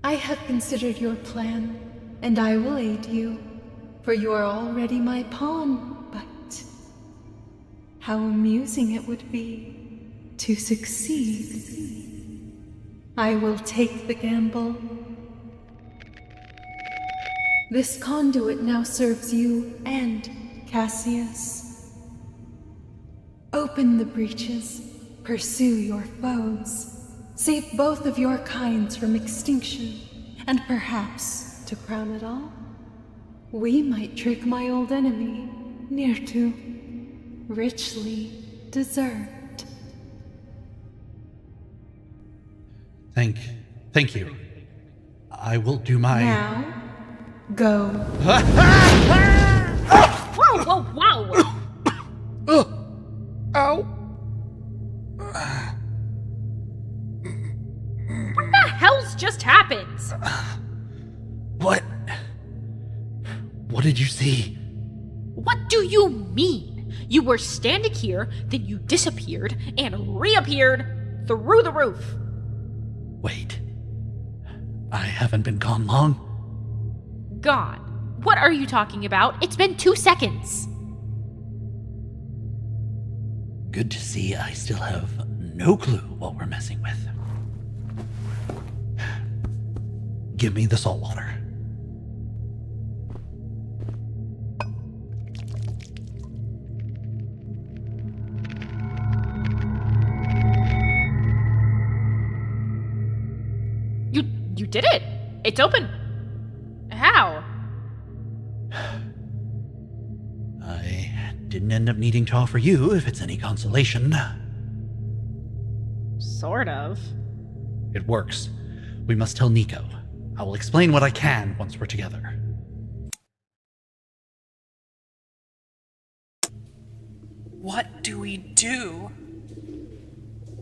I have considered your plan, and I will aid you, for you are already my pawn, but how amusing it would be to succeed. I will take the gamble. This conduit now serves you and Cassius. Open the breaches, pursue your foes, Save both of your kinds from extinction. And perhaps, to crown it all, we might trick my old enemy near to richly deserved.
Thank you. I will do my...
Now, go.
Whoa, whoa, whoa!
Ow!
What the hell's just happened?
What? What did you see?
What do you mean? You were standing here, then you disappeared and reappeared through the roof.
Wait. I haven't been gone long.
Gone. What are you talking about? It's been 2 seconds.
Good to see I still have no clue what we're messing with. Give me the salt water.
You did it. It's open. How?
I didn't end up needing to offer you, if it's any consolation.
Sort of.
It works. We must tell Nico. I will explain what I can once we're together.
What do we do?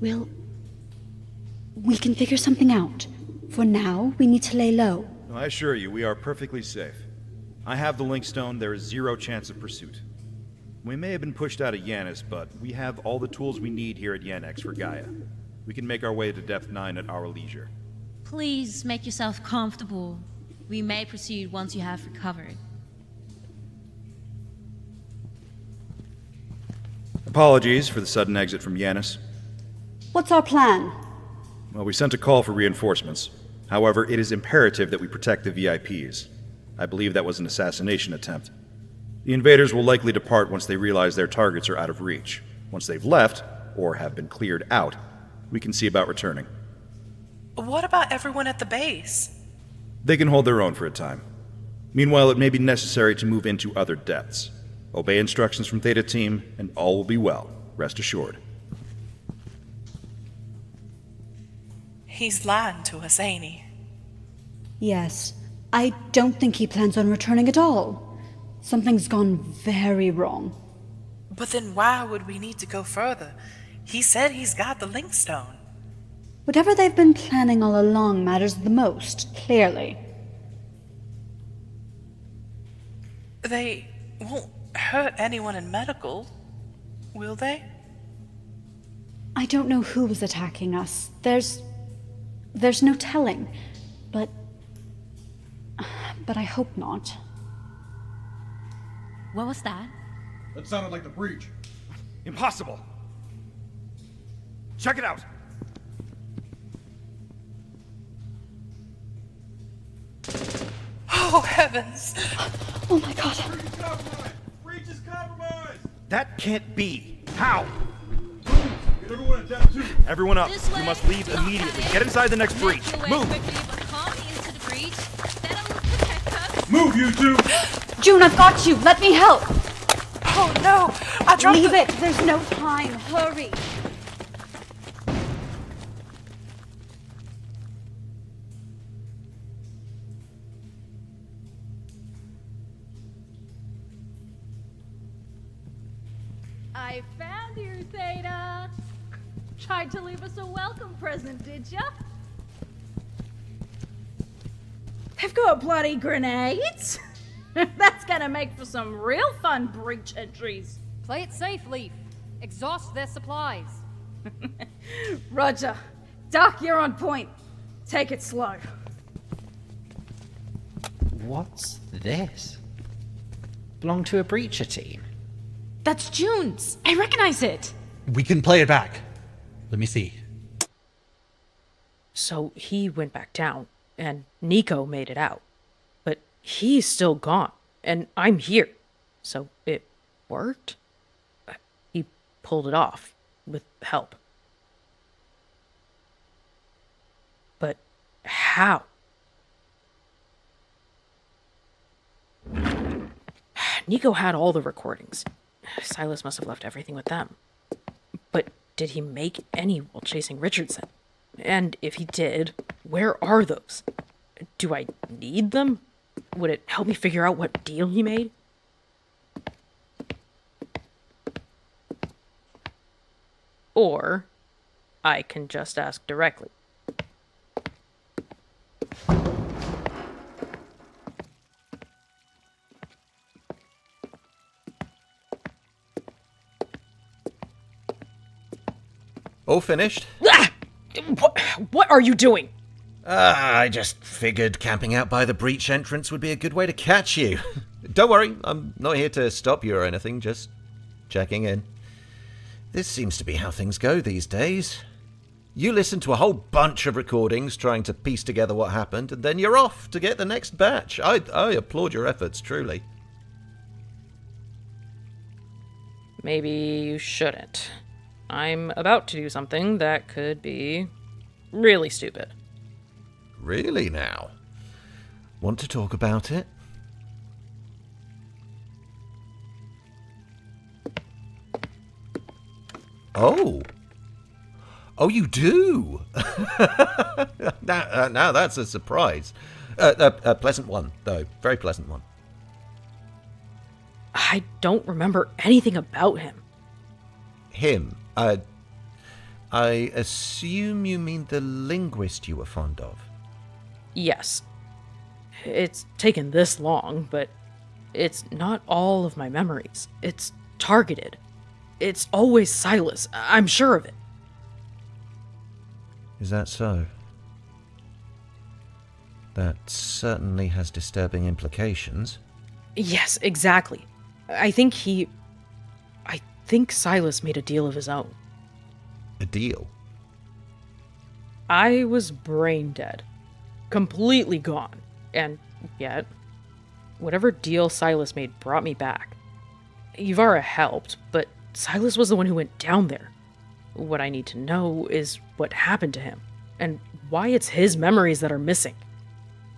We can figure something out. For now, we need to lay low.
I assure you, we are perfectly safe. I have the link stone. There is 0 chance of pursuit. We may have been pushed out of Yanis, but we have all the tools we need here at Yannex for Gaia. We can make our way to Depth 9 at our leisure.
Please make yourself comfortable. We may proceed once you have recovered.
Apologies for the sudden exit from Yanis.
What's our plan?
Well, we sent a call for reinforcements. However, it is imperative that we protect the VIPs. I believe that was an assassination attempt. The invaders will likely depart once they realize their targets are out of reach. Once they've left, or have been cleared out, we can see about returning.
What about everyone at the base?
They can hold their own for a time. Meanwhile, it may be necessary to move into other depths. Obey instructions from Theta Team, and all will be well. Rest assured.
He's lying to us, ain't he?
Yes. I don't think he plans on returning at all. Something's gone very wrong.
But then why would we need to go further? He said he's got the link stone.
Whatever they've been planning all along matters the most, clearly.
They won't hurt anyone in medical, will they?
I don't know who was attacking us. There's no telling. But I hope not.
What was that?
That sounded like the breach.
Impossible! Check it out!
Oh, heavens!
Oh my god.
Breach is compromised!
That can't be. How?
Get everyone at depth 2.
Everyone up. We must leave immediately. Get inside the next breach. Move!
Move, you two!
June, I've got you. Let me help.
Oh no! I dropped
Leave it. There's no time. Hurry.
I found you, Theta. Tried to leave us a welcome present, did ya? They've got bloody grenades. That's gonna make for some real fun breach entries.
Play it safe, Leaf. Exhaust their supplies.
Roger. Doc, you're on point. Take it slow.
What's this? Belong to a breacher team.
That's June's. I recognize it.
We can play it back. Let me see.
So he went back down, and Nico made it out. But he's still gone, and I'm here. So it worked? He pulled it off, with help. How? Nico had all the recordings. Silas must have left everything with them. But did he make any while chasing Richardson? And if he did, where are those? Do I need them? Would it help me figure out what deal he made? Or I can just ask directly.
All finished?
Ah! What are you doing?
I just figured camping out by the breach entrance would be a good way to catch you. Don't worry, I'm not here to stop you or anything, just checking in. This seems to be how things go these days. You listen to a whole bunch of recordings trying to piece together what happened, and then you're off to get the next batch. I applaud your efforts, truly.
Maybe you shouldn't. I'm about to do something that could be really stupid.
Really now? Want to talk about it? Oh, you do? Now that's a surprise. A pleasant one, though. Very pleasant one.
I don't remember anything about him.
Him? I assume you mean the linguist you were fond of?
Yes. It's taken this long, but it's not all of my memories. It's targeted. It's always Silas. I'm sure of it.
Is that so? That certainly has disturbing implications.
Yes, exactly. I think Silas made a deal of his own.
A deal?
I was brain dead. Completely gone. And yet, whatever deal Silas made brought me back. Yvara helped, but Silas was the one who went down there. What I need to know is what happened to him, and why it's his memories that are missing.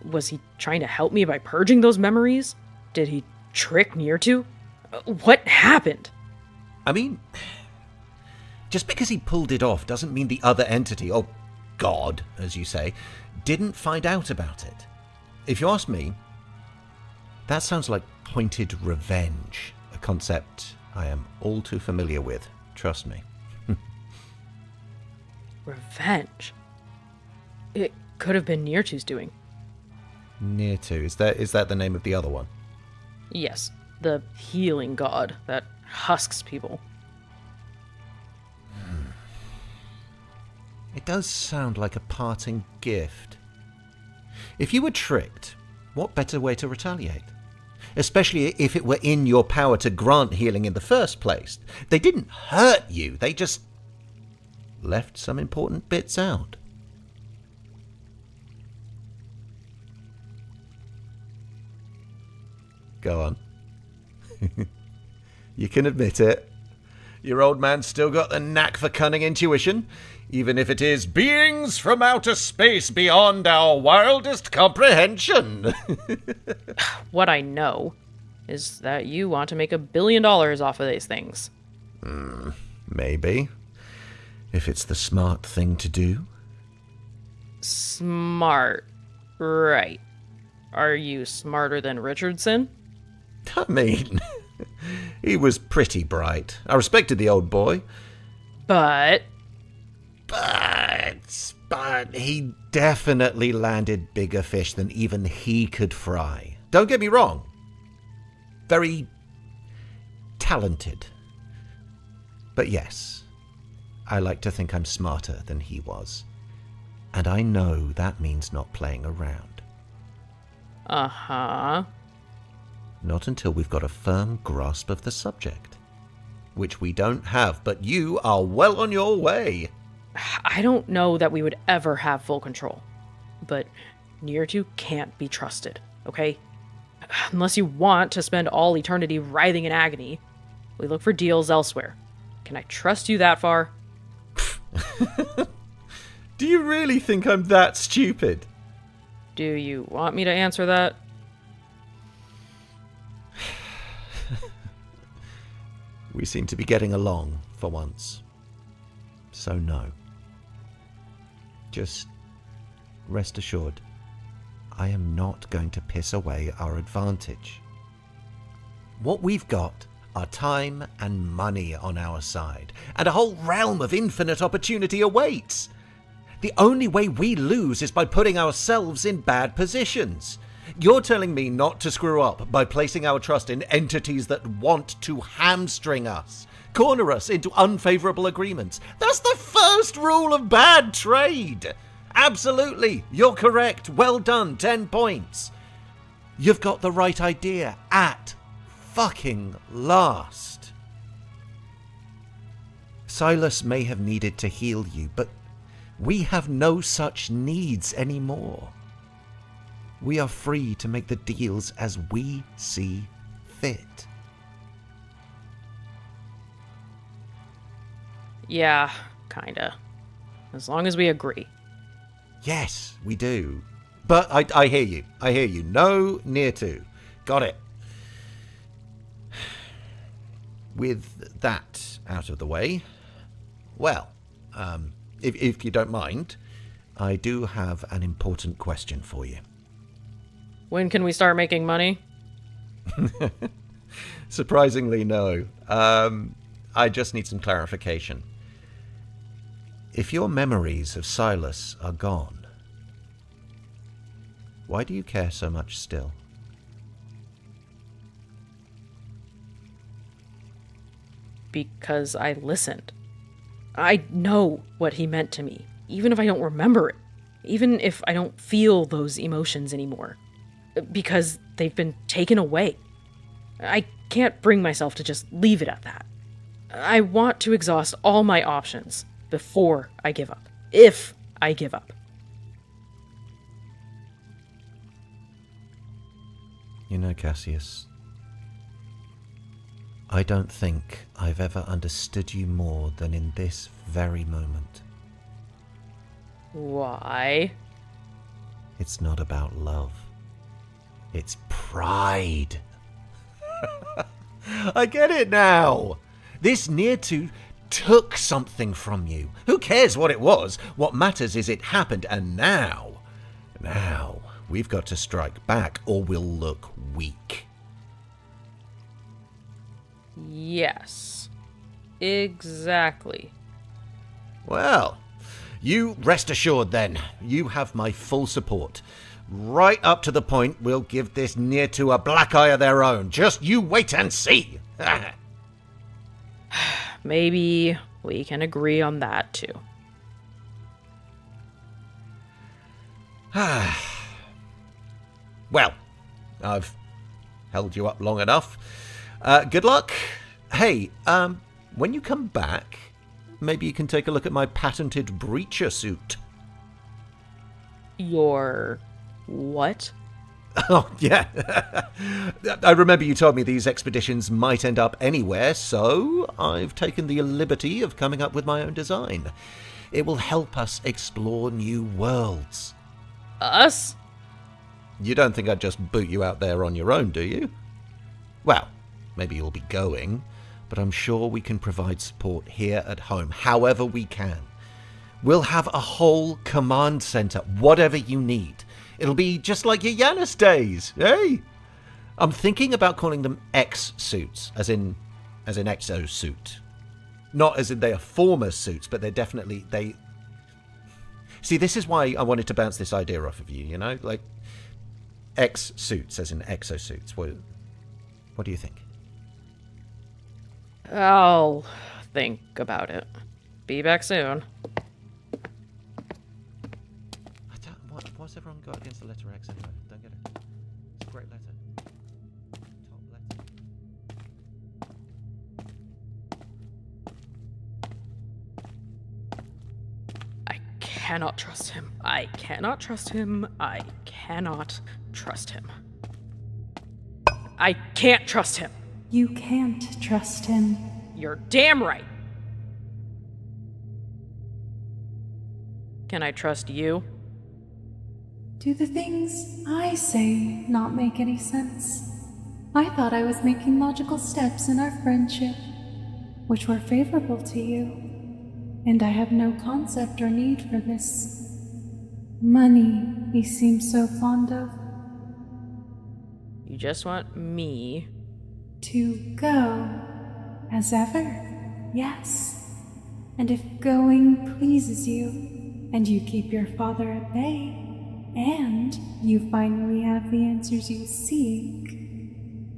Was he trying to help me by purging those memories? Did he trick Neartu? What happened?
I mean, just because he pulled it off doesn't mean the other entity, or God, as you say, didn't find out about it. If you ask me, that sounds like pointed revenge, a concept I am all too familiar with, trust me.
Revenge? It could have been Neartu's doing.
Neartu, is that the name of the other one?
Yes, the healing god that husks people.
It does sound like a parting gift. If you were tricked, what better way to retaliate? Especially if it were in your power to grant healing in the first place. They didn't hurt you, they just left some important bits out. Go on. You can admit it. Your old man's still got the knack for cunning intuition, even if it is beings from outer space beyond our wildest comprehension.
What I know is that you want to make $1 billion off of these things.
Maybe. If it's the smart thing to do.
Smart. Right. Are you smarter than Richardson?
I mean, he was pretty bright. I respected the old boy.
But
he definitely landed bigger fish than even he could fry. Don't get me wrong. Very talented. But yes, I like to think I'm smarter than he was. And I know that means not playing around.
Uh-huh.
Not until we've got a firm grasp of the subject. Which we don't have, but you are well on your way.
I don't know that we would ever have full control. But Neartu can't be trusted, okay? Unless you want to spend all eternity writhing in agony, we look for deals elsewhere. Can I trust you that far?
Do you really think I'm that stupid?
Do you want me to answer that?
We seem to be getting along for once. So no. Just rest assured, I am not going to piss away our advantage. What we've got are time and money on our side, and a whole realm of infinite opportunity awaits. The only way we lose is by putting ourselves in bad positions. You're telling me not to screw up by placing our trust in entities that want to hamstring us, corner us into unfavorable agreements. That's the first rule of bad trade. Absolutely, you're correct. Well done, 10 points. You've got the right idea at fucking last. Silas may have needed to heal you, but we have no such needs anymore. We are free to make the deals as we see fit.
Yeah, kinda. As long as we agree.
Yes, we do. But I hear you. I hear you. No near to. Got it. With that out of the way, well, if you don't mind, I do have an important question for you.
When can we start making money?
Surprisingly, no. I just need some clarification. If your memories of Silas are gone, why do you care so much still?
Because I listened. I know what he meant to me, even if I don't remember it. Even if I don't feel those emotions anymore. Because they've been taken away. I can't bring myself to just leave it at that. I want to exhaust all my options before I give up. If I give up.
You know, Cassius, I don't think I've ever understood you more than in this very moment.
Why?
It's not about love. It's pride. I get it now. This near-to took something from you. Who cares what it was? What matters is it happened, and now, we've got to strike back or we'll look weak.
Yes. Exactly.
Well, you rest assured then. You have my full support. Right up to the point we'll give this near-to a black eye of their own. Just you wait and see.
Maybe we can agree on that too.
Well, I've held you up long enough. Good luck. Hey, when you come back, maybe you can take a look at my patented breacher suit.
Your what?
Oh, yeah. I remember you told me these expeditions might end up anywhere, so I've taken the liberty of coming up with my own design. It will help us explore new worlds.
Us?
You don't think I'd just boot you out there on your own, do you? Well, maybe you'll be going, but I'm sure we can provide support here at home, however we can. We'll have a whole command center, whatever you need. It'll be just like your Yanis days, hey? I'm thinking about calling them X-suits, as in exosuit. Not as in they are former suits, but they're definitely, See, this is why I wanted to bounce this idea off of you, you know? Like, X-suits, as in exosuits. What do you think?
I'll think about it. Be back soon.
What's everyone got against the letter X anyway? Don't get it. It's a great letter. Top letter.
I cannot trust him. I cannot trust him. I cannot trust him. I can't trust him.
You can't trust him.
You're damn right. Can I trust you?
Do the things I say not make any sense? I thought I was making logical steps in our friendship, which were favorable to you, and I have no concept or need for this money he seems so fond of.
You just want me
To go, as ever, yes. And if going pleases you, and you keep your father at bay, and you finally have the answers you seek,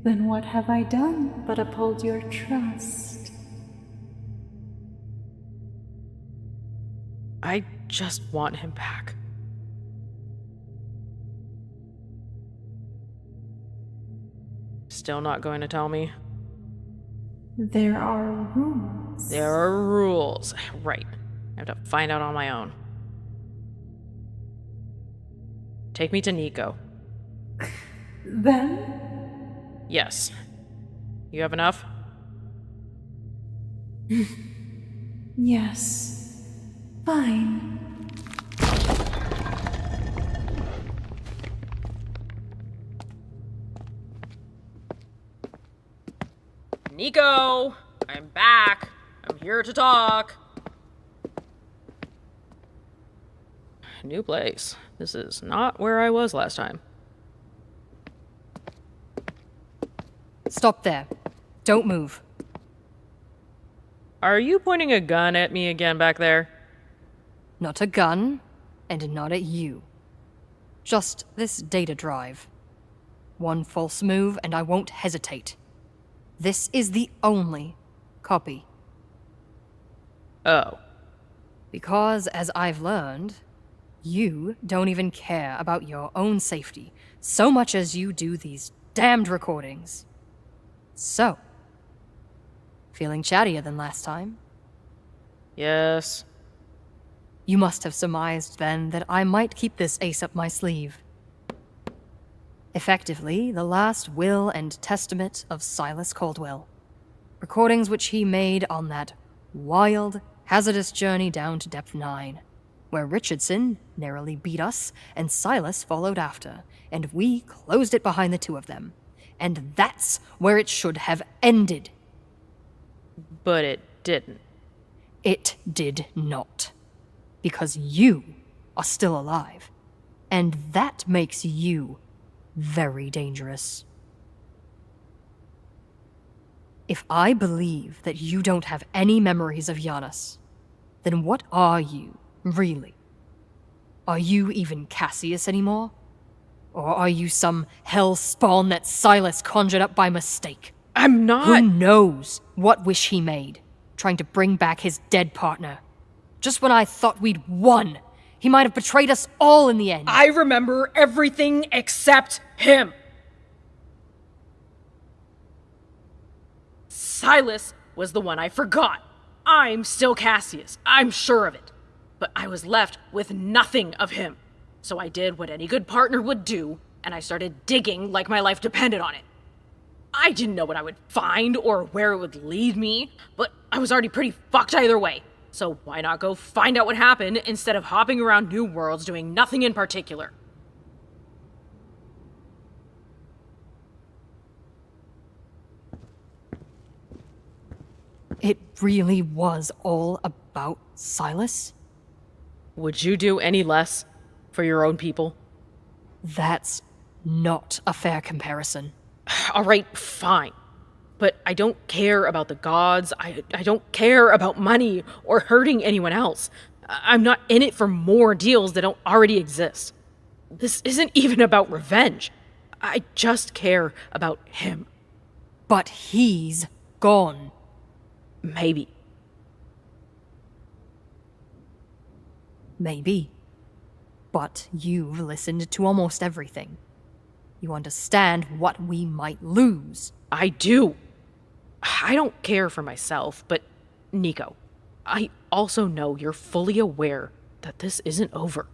then what have I done but uphold your trust?
I just want him back. Still not going to tell me?
There are rules.
There are rules. Right. I have to find out on my own. Take me to Nico.
Then?
Yes. You have enough?
Yes. Fine.
Nico! I'm back. I'm here to talk. New place. This is not where I was last time.
Stop there. Don't move.
Are you pointing a gun at me again back there?
Not a gun, and not at you. Just this data drive. One false move, and I won't hesitate. This is the only copy.
Oh.
Because, as I've learned, you don't even care about your own safety so much as you do these damned recordings. So, feeling chattier than last time?
Yes.
You must have surmised then that I might keep this ace up my sleeve. Effectively, the last will and testament of Silas Caldwell. Recordings which he made on that wild, hazardous journey down to Depth 9, where Richardson narrowly beat us and Silas followed after, and we closed it behind the two of them. And that's where it should have ended.
But it didn't.
It did not. Because you are still alive. And that makes you very dangerous. If I believe that you don't have any memories of Giannis, then what are you, really? Are you even Cassius anymore? Or are you some hell spawn that Silas conjured up by mistake?
I'm not.
Who knows what wish he made, trying to bring back his dead partner? Just when I thought we'd won, he might have betrayed us all in the end.
I remember everything except him. Silas was the one I forgot. I'm still Cassius. I'm sure of it. But I was left with nothing of him. So I did what any good partner would do, and I started digging like my life depended on it. I didn't know what I would find or where it would lead me, but I was already pretty fucked either way. So why not go find out what happened instead of hopping around new worlds doing nothing in particular?
It really was all about Silas?
Would you do any less for your own people?
That's not a fair comparison.
All right, fine. But I don't care about the gods. I don't care about money or hurting anyone else. I'm not in it for more deals that don't already exist. This isn't even about revenge. I just care about him.
But he's gone.
Maybe.
Maybe. But you've listened to almost everything. You understand what we might lose.
I do. I don't care for myself, but Nico, I also know you're fully aware that this isn't over.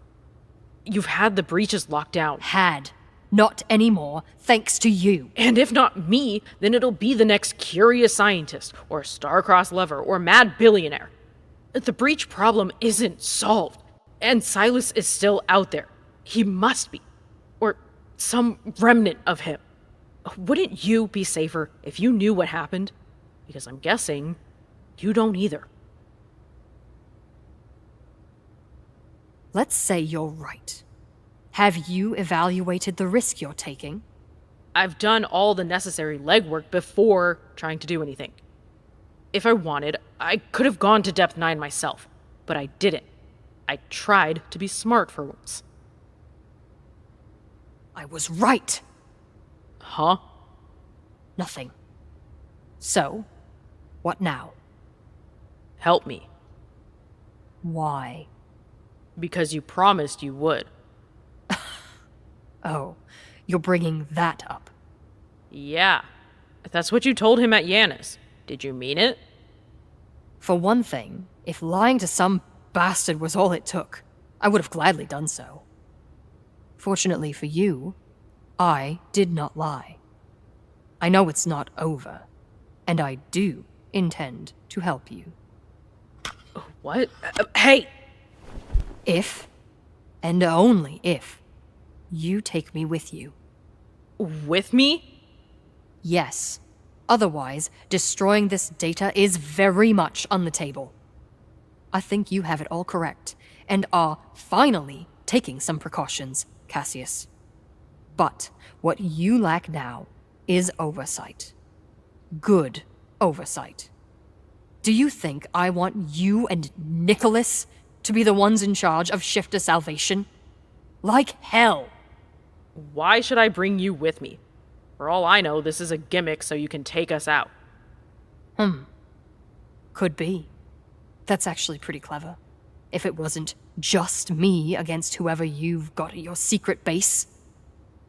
You've had the breaches locked down.
Had. Not anymore, thanks to you.
And if not me, then it'll be the next curious scientist, or star-crossed lover, or mad billionaire. The breach problem isn't solved, and Silas is still out there. He must be. Or some remnant of him. Wouldn't you be safer if you knew what happened? Because I'm guessing you don't either.
Let's say you're right. Have you evaluated the risk you're taking?
I've done all the necessary legwork before trying to do anything. If I wanted, I could have gone to Depth 9 myself, but I didn't. I tried to be smart for once.
I was right.
Huh?
Nothing. So, what now?
Help me.
Why?
Because you promised you would.
Oh, you're bringing that up.
Yeah. That's what you told him at Yanis. Did you mean it?
For one thing, if lying to some bastard was all it took, I would have gladly done so. Fortunately for you, I did not lie. I know it's not over, and I do intend to help you.
What? Hey!
If, and only if, you take me with you.
With me?
Yes. Otherwise, destroying this data is very much on the table. I think you have it all correct, and are finally taking some precautions, Cassius. But what you lack now is oversight. Good oversight. Do you think I want you and Nicholas to be the ones in charge of Shifter Salvation? Like hell!
Why should I bring you with me? For all I know, this is a gimmick so you can take us out.
Could be. That's actually pretty clever. If it wasn't just me against whoever you've got at your secret base.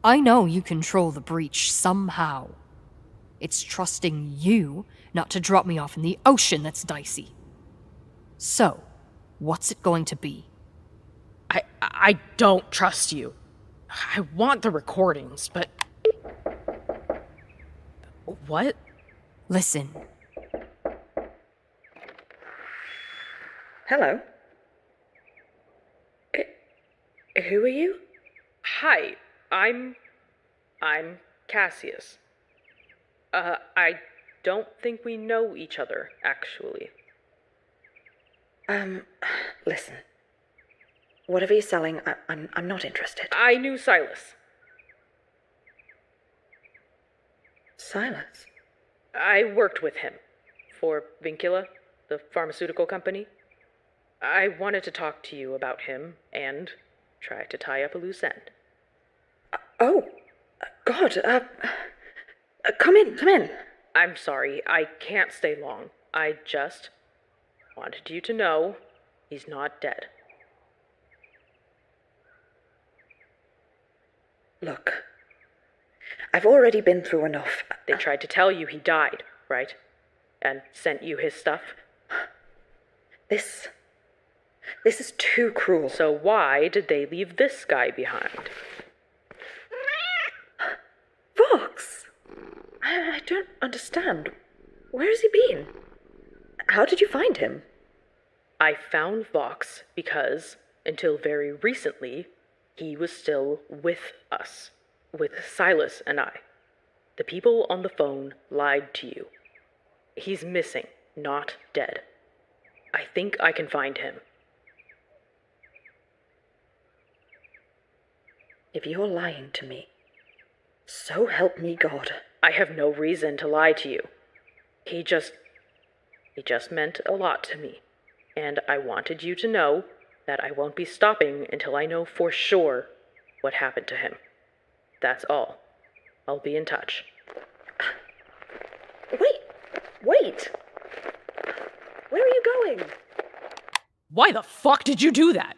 I know you control the breach somehow. It's trusting you not to drop me off in the ocean that's dicey. So, what's it going to be?
I don't trust you. I want the recordings, but... What?
Listen.
Hello. Who are you?
Hi, I'm Cassius. I don't think we know each other, actually.
Listen. Whatever you're selling, I'm not interested.
I knew Silas.
Silas?
I worked with him for Vincula, the pharmaceutical company. I wanted to talk to you about him and try to tie up a loose end.
Oh, God, come in.
I'm sorry, I can't stay long. I just wanted you to know he's not dead.
Look, I've already been through enough.
They tried to tell you he died, right? And sent you his stuff?
This is too cruel.
So why did they leave this guy behind?
Vox! I don't understand. Where has he been? How did you find him?
I found Vox because, until very recently, he was still with us. With Silas and I. The people on the phone lied to you. He's missing, not dead. I think I can find him.
If you're lying to me, so help me God.
I have no reason to lie to you. He just meant a lot to me. And I wanted you to know that I won't be stopping until I know for sure what happened to him. That's all. I'll be in touch.
Wait! Where are you going?
Why the fuck did you do that?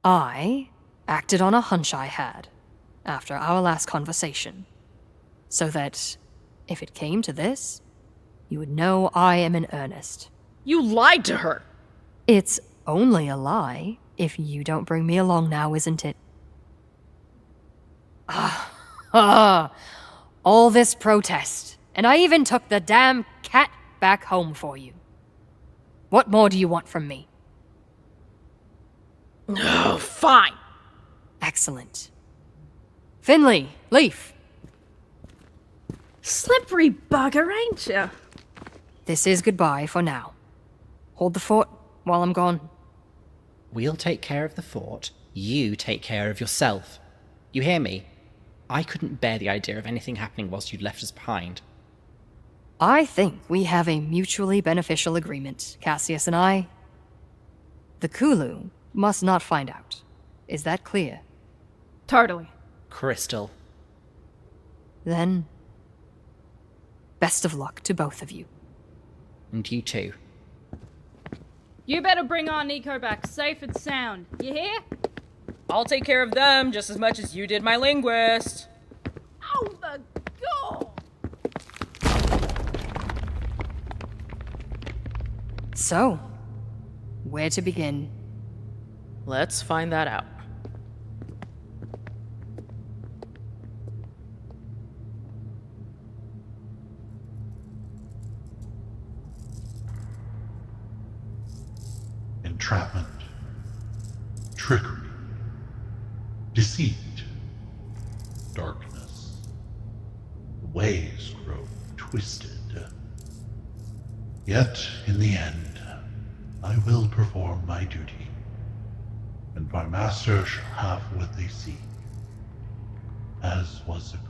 I acted on a hunch I had after our last conversation, so that if it came to this, you would know I am in earnest.
You lied to her!
It's only a lie if you don't bring me along now, isn't it? All this protest, and I even took the damn cat back home for you. What more do you want from me?
Oh, fine.
Excellent. Finley, Leaf,
Slippery bugger, ain't ya?
this is goodbye for now. Hold the fort while I'm gone.
We'll take care of the fort. You take care of yourself. You hear me? I couldn't bear the idea of anything happening whilst you'd left us behind.
I think we have a mutually beneficial agreement, Cassius and I. The Kulu must not find out. Is that clear?
Totally.
Crystal.
Then, best of luck to both of you.
And you too.
You better bring our Nico back safe and sound. You hear?
I'll take care of them just as much as you did my linguist.
Oh, the god!
So, where to begin?
Let's find that out.
Entrapment, trickery, deceit, darkness. The ways grow twisted. Yet, in the end, I will perform my duty, and my master shall have what they seek, as was agreed.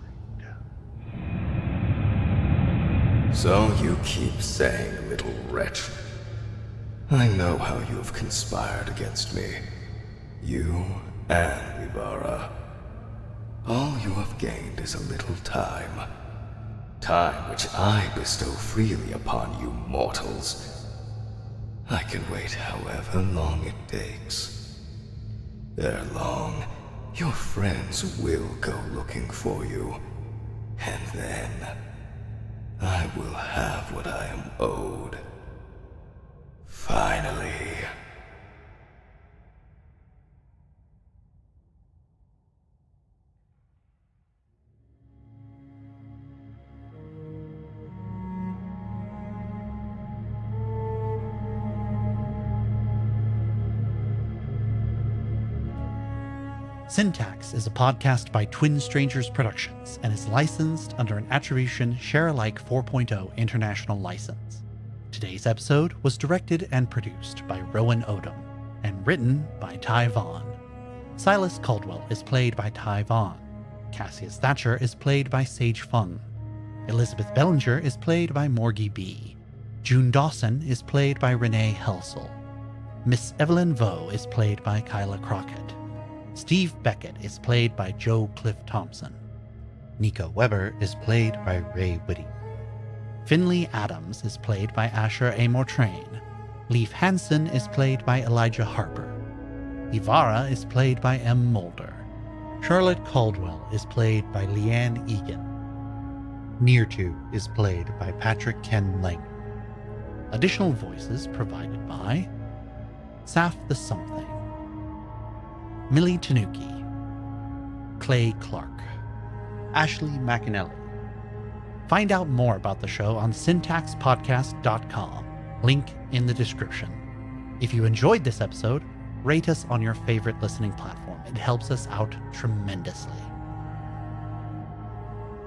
So you keep saying, little wretch. I know how you have conspired against me. You and Ibarra. All you have gained is a little time. Time which I bestow freely upon you mortals. I can wait however long it takes. Ere long, your friends will go looking for you. And then, I will have what I am owed. Finally.
Syntax is a podcast by Twin Strangers Productions and is licensed under an Attribution Share-alike 4.0 international license. Today's episode was directed and produced by Rowan Odom and written by Ty Vaughn. Silas Caldwell is played by Ty Vaughn. Cassius Thatcher is played by Sage Fung. Elizabeth Bellinger is played by Morgie B. June Dawson is played by Renee Helsel. Miss Evelyn Vo is played by Kyla Crockett. Steve Beckett is played by Joe Cliff Thompson. Nico Weber is played by Ray Whitty. Finley Adams is played by Asher A. Mortrain. Leif Hansen is played by Elijah Harper. Ivara is played by M. Mulder. Charlotte Caldwell is played by Leanne Egan. Nearto is played by Patrick Ken Lang. Additional voices provided by Saf the Something, Millie Tanuki, Clay Clark, Ashley McAnally. Find out more about the show on syntaxpodcast.com. Link in the description. If you enjoyed this episode, rate us on your favorite listening platform. It helps us out tremendously.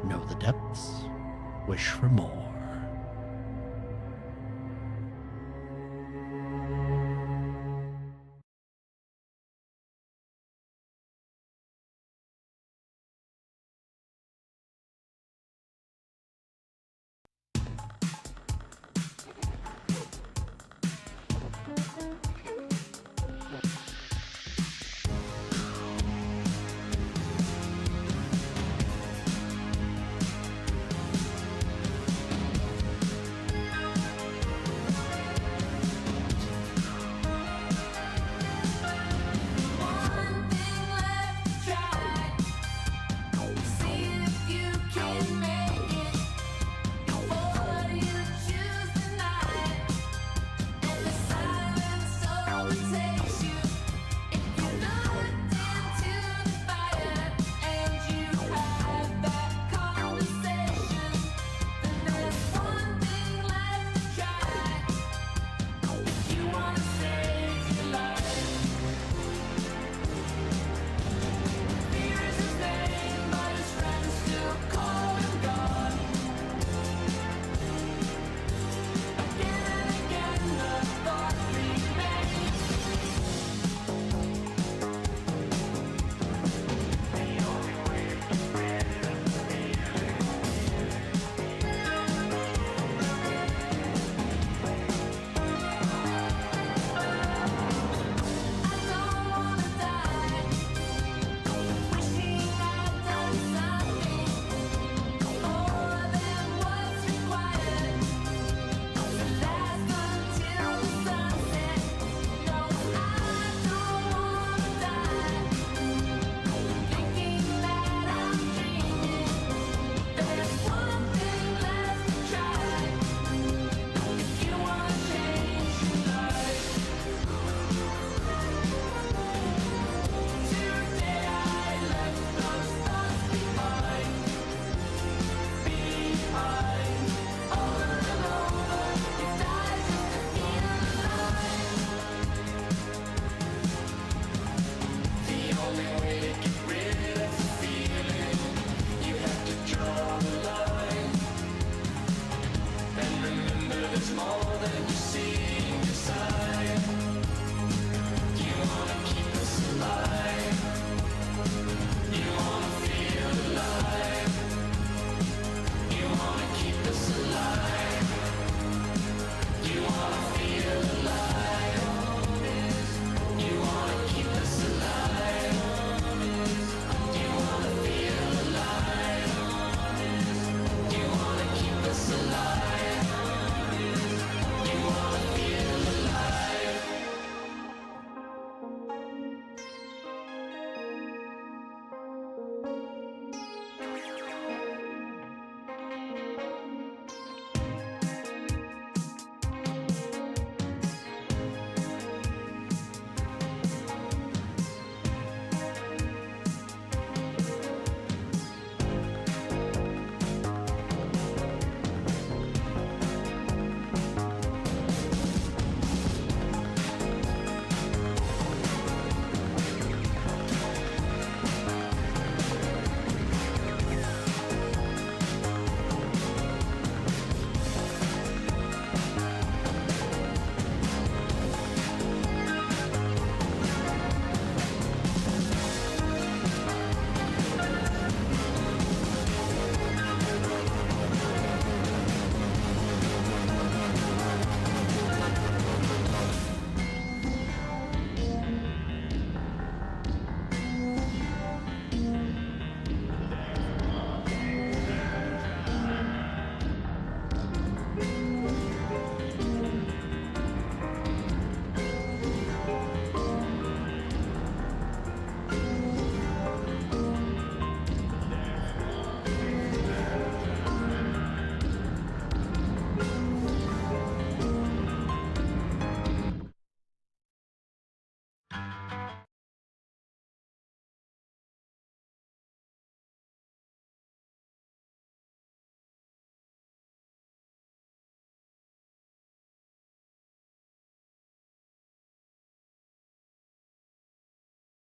Know the depths, wish for more.